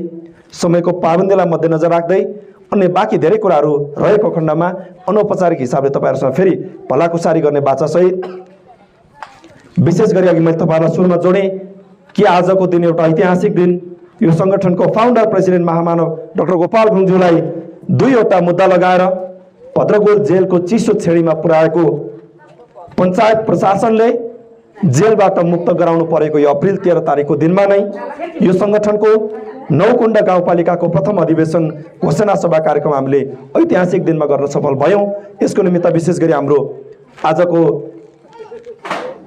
समयको पाबन्दीलाई मध्यनजर राख्दै अन्य बाँकी धेरै कुराहरू रहेको खण्डमा अनौपचारिक हिसाबले तपाईँहरूसँग फेरि भलाकुसारी गर्ने बाचासहित विशेष गरी अघि मैले तपाईँलाई सुरुमा जोडेँ कि आजको दिन एउटा ऐतिहासिक दिन। यो सङ्गठनको फाउन्डर प्रेसिडेन्ट महामानव डाक्टर गोपाल गुरुङज्यूलाई 2वटा मुद्दा लगाएर भद्रगोल जेलको चिसो छेडीमा पुर्याएको पञ्चायत प्रशासनले जेलबाट मुक्त गराउनु परेको यो अप्रिल 13 तारिकको दिनमा नै यो सङ्गठनको नौकुण्ड गाउँपालिकाको प्रथम अधिवेशन घोषणा सभा कार्यक्रम हामीले ऐतिहासिक दिनमा गर्न सफल भयौँ। यसको निमित्त विशेष गरी हाम्रो आजको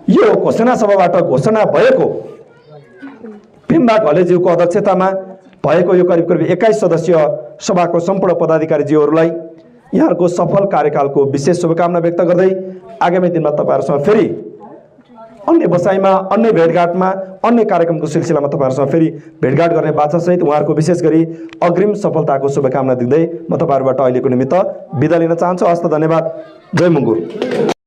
यो घोषणा सभाबाट घोषणा भएको पेम्बा घलेज्यूको अध्यक्षतामा भएको यो करिब 21 सदस्यीय सभाको सम्पूर्ण पदाधिकारीज्यूहरूलाई यहाँहरूको सफल कार्यकालको विशेष शुभकामना व्यक्त गर्दै आगामी दिनमा तपाईँहरूसँग फेरि अन्य बसाइमा, अन्य भेटघाटमा, अन्य कार्यक्रमको सिलसिलामा तपाईँहरूसँग फेरि भेटघाट गर्ने बाचासहित उहाँहरूको विशेष गरी अग्रिम सफलताको शुभकामना दिँदै म तपाईँहरूबाट अहिलेको निमित्त बिदा लिन चाहन्छु। हस्त, धन्यवाद। जय मङ्गुर।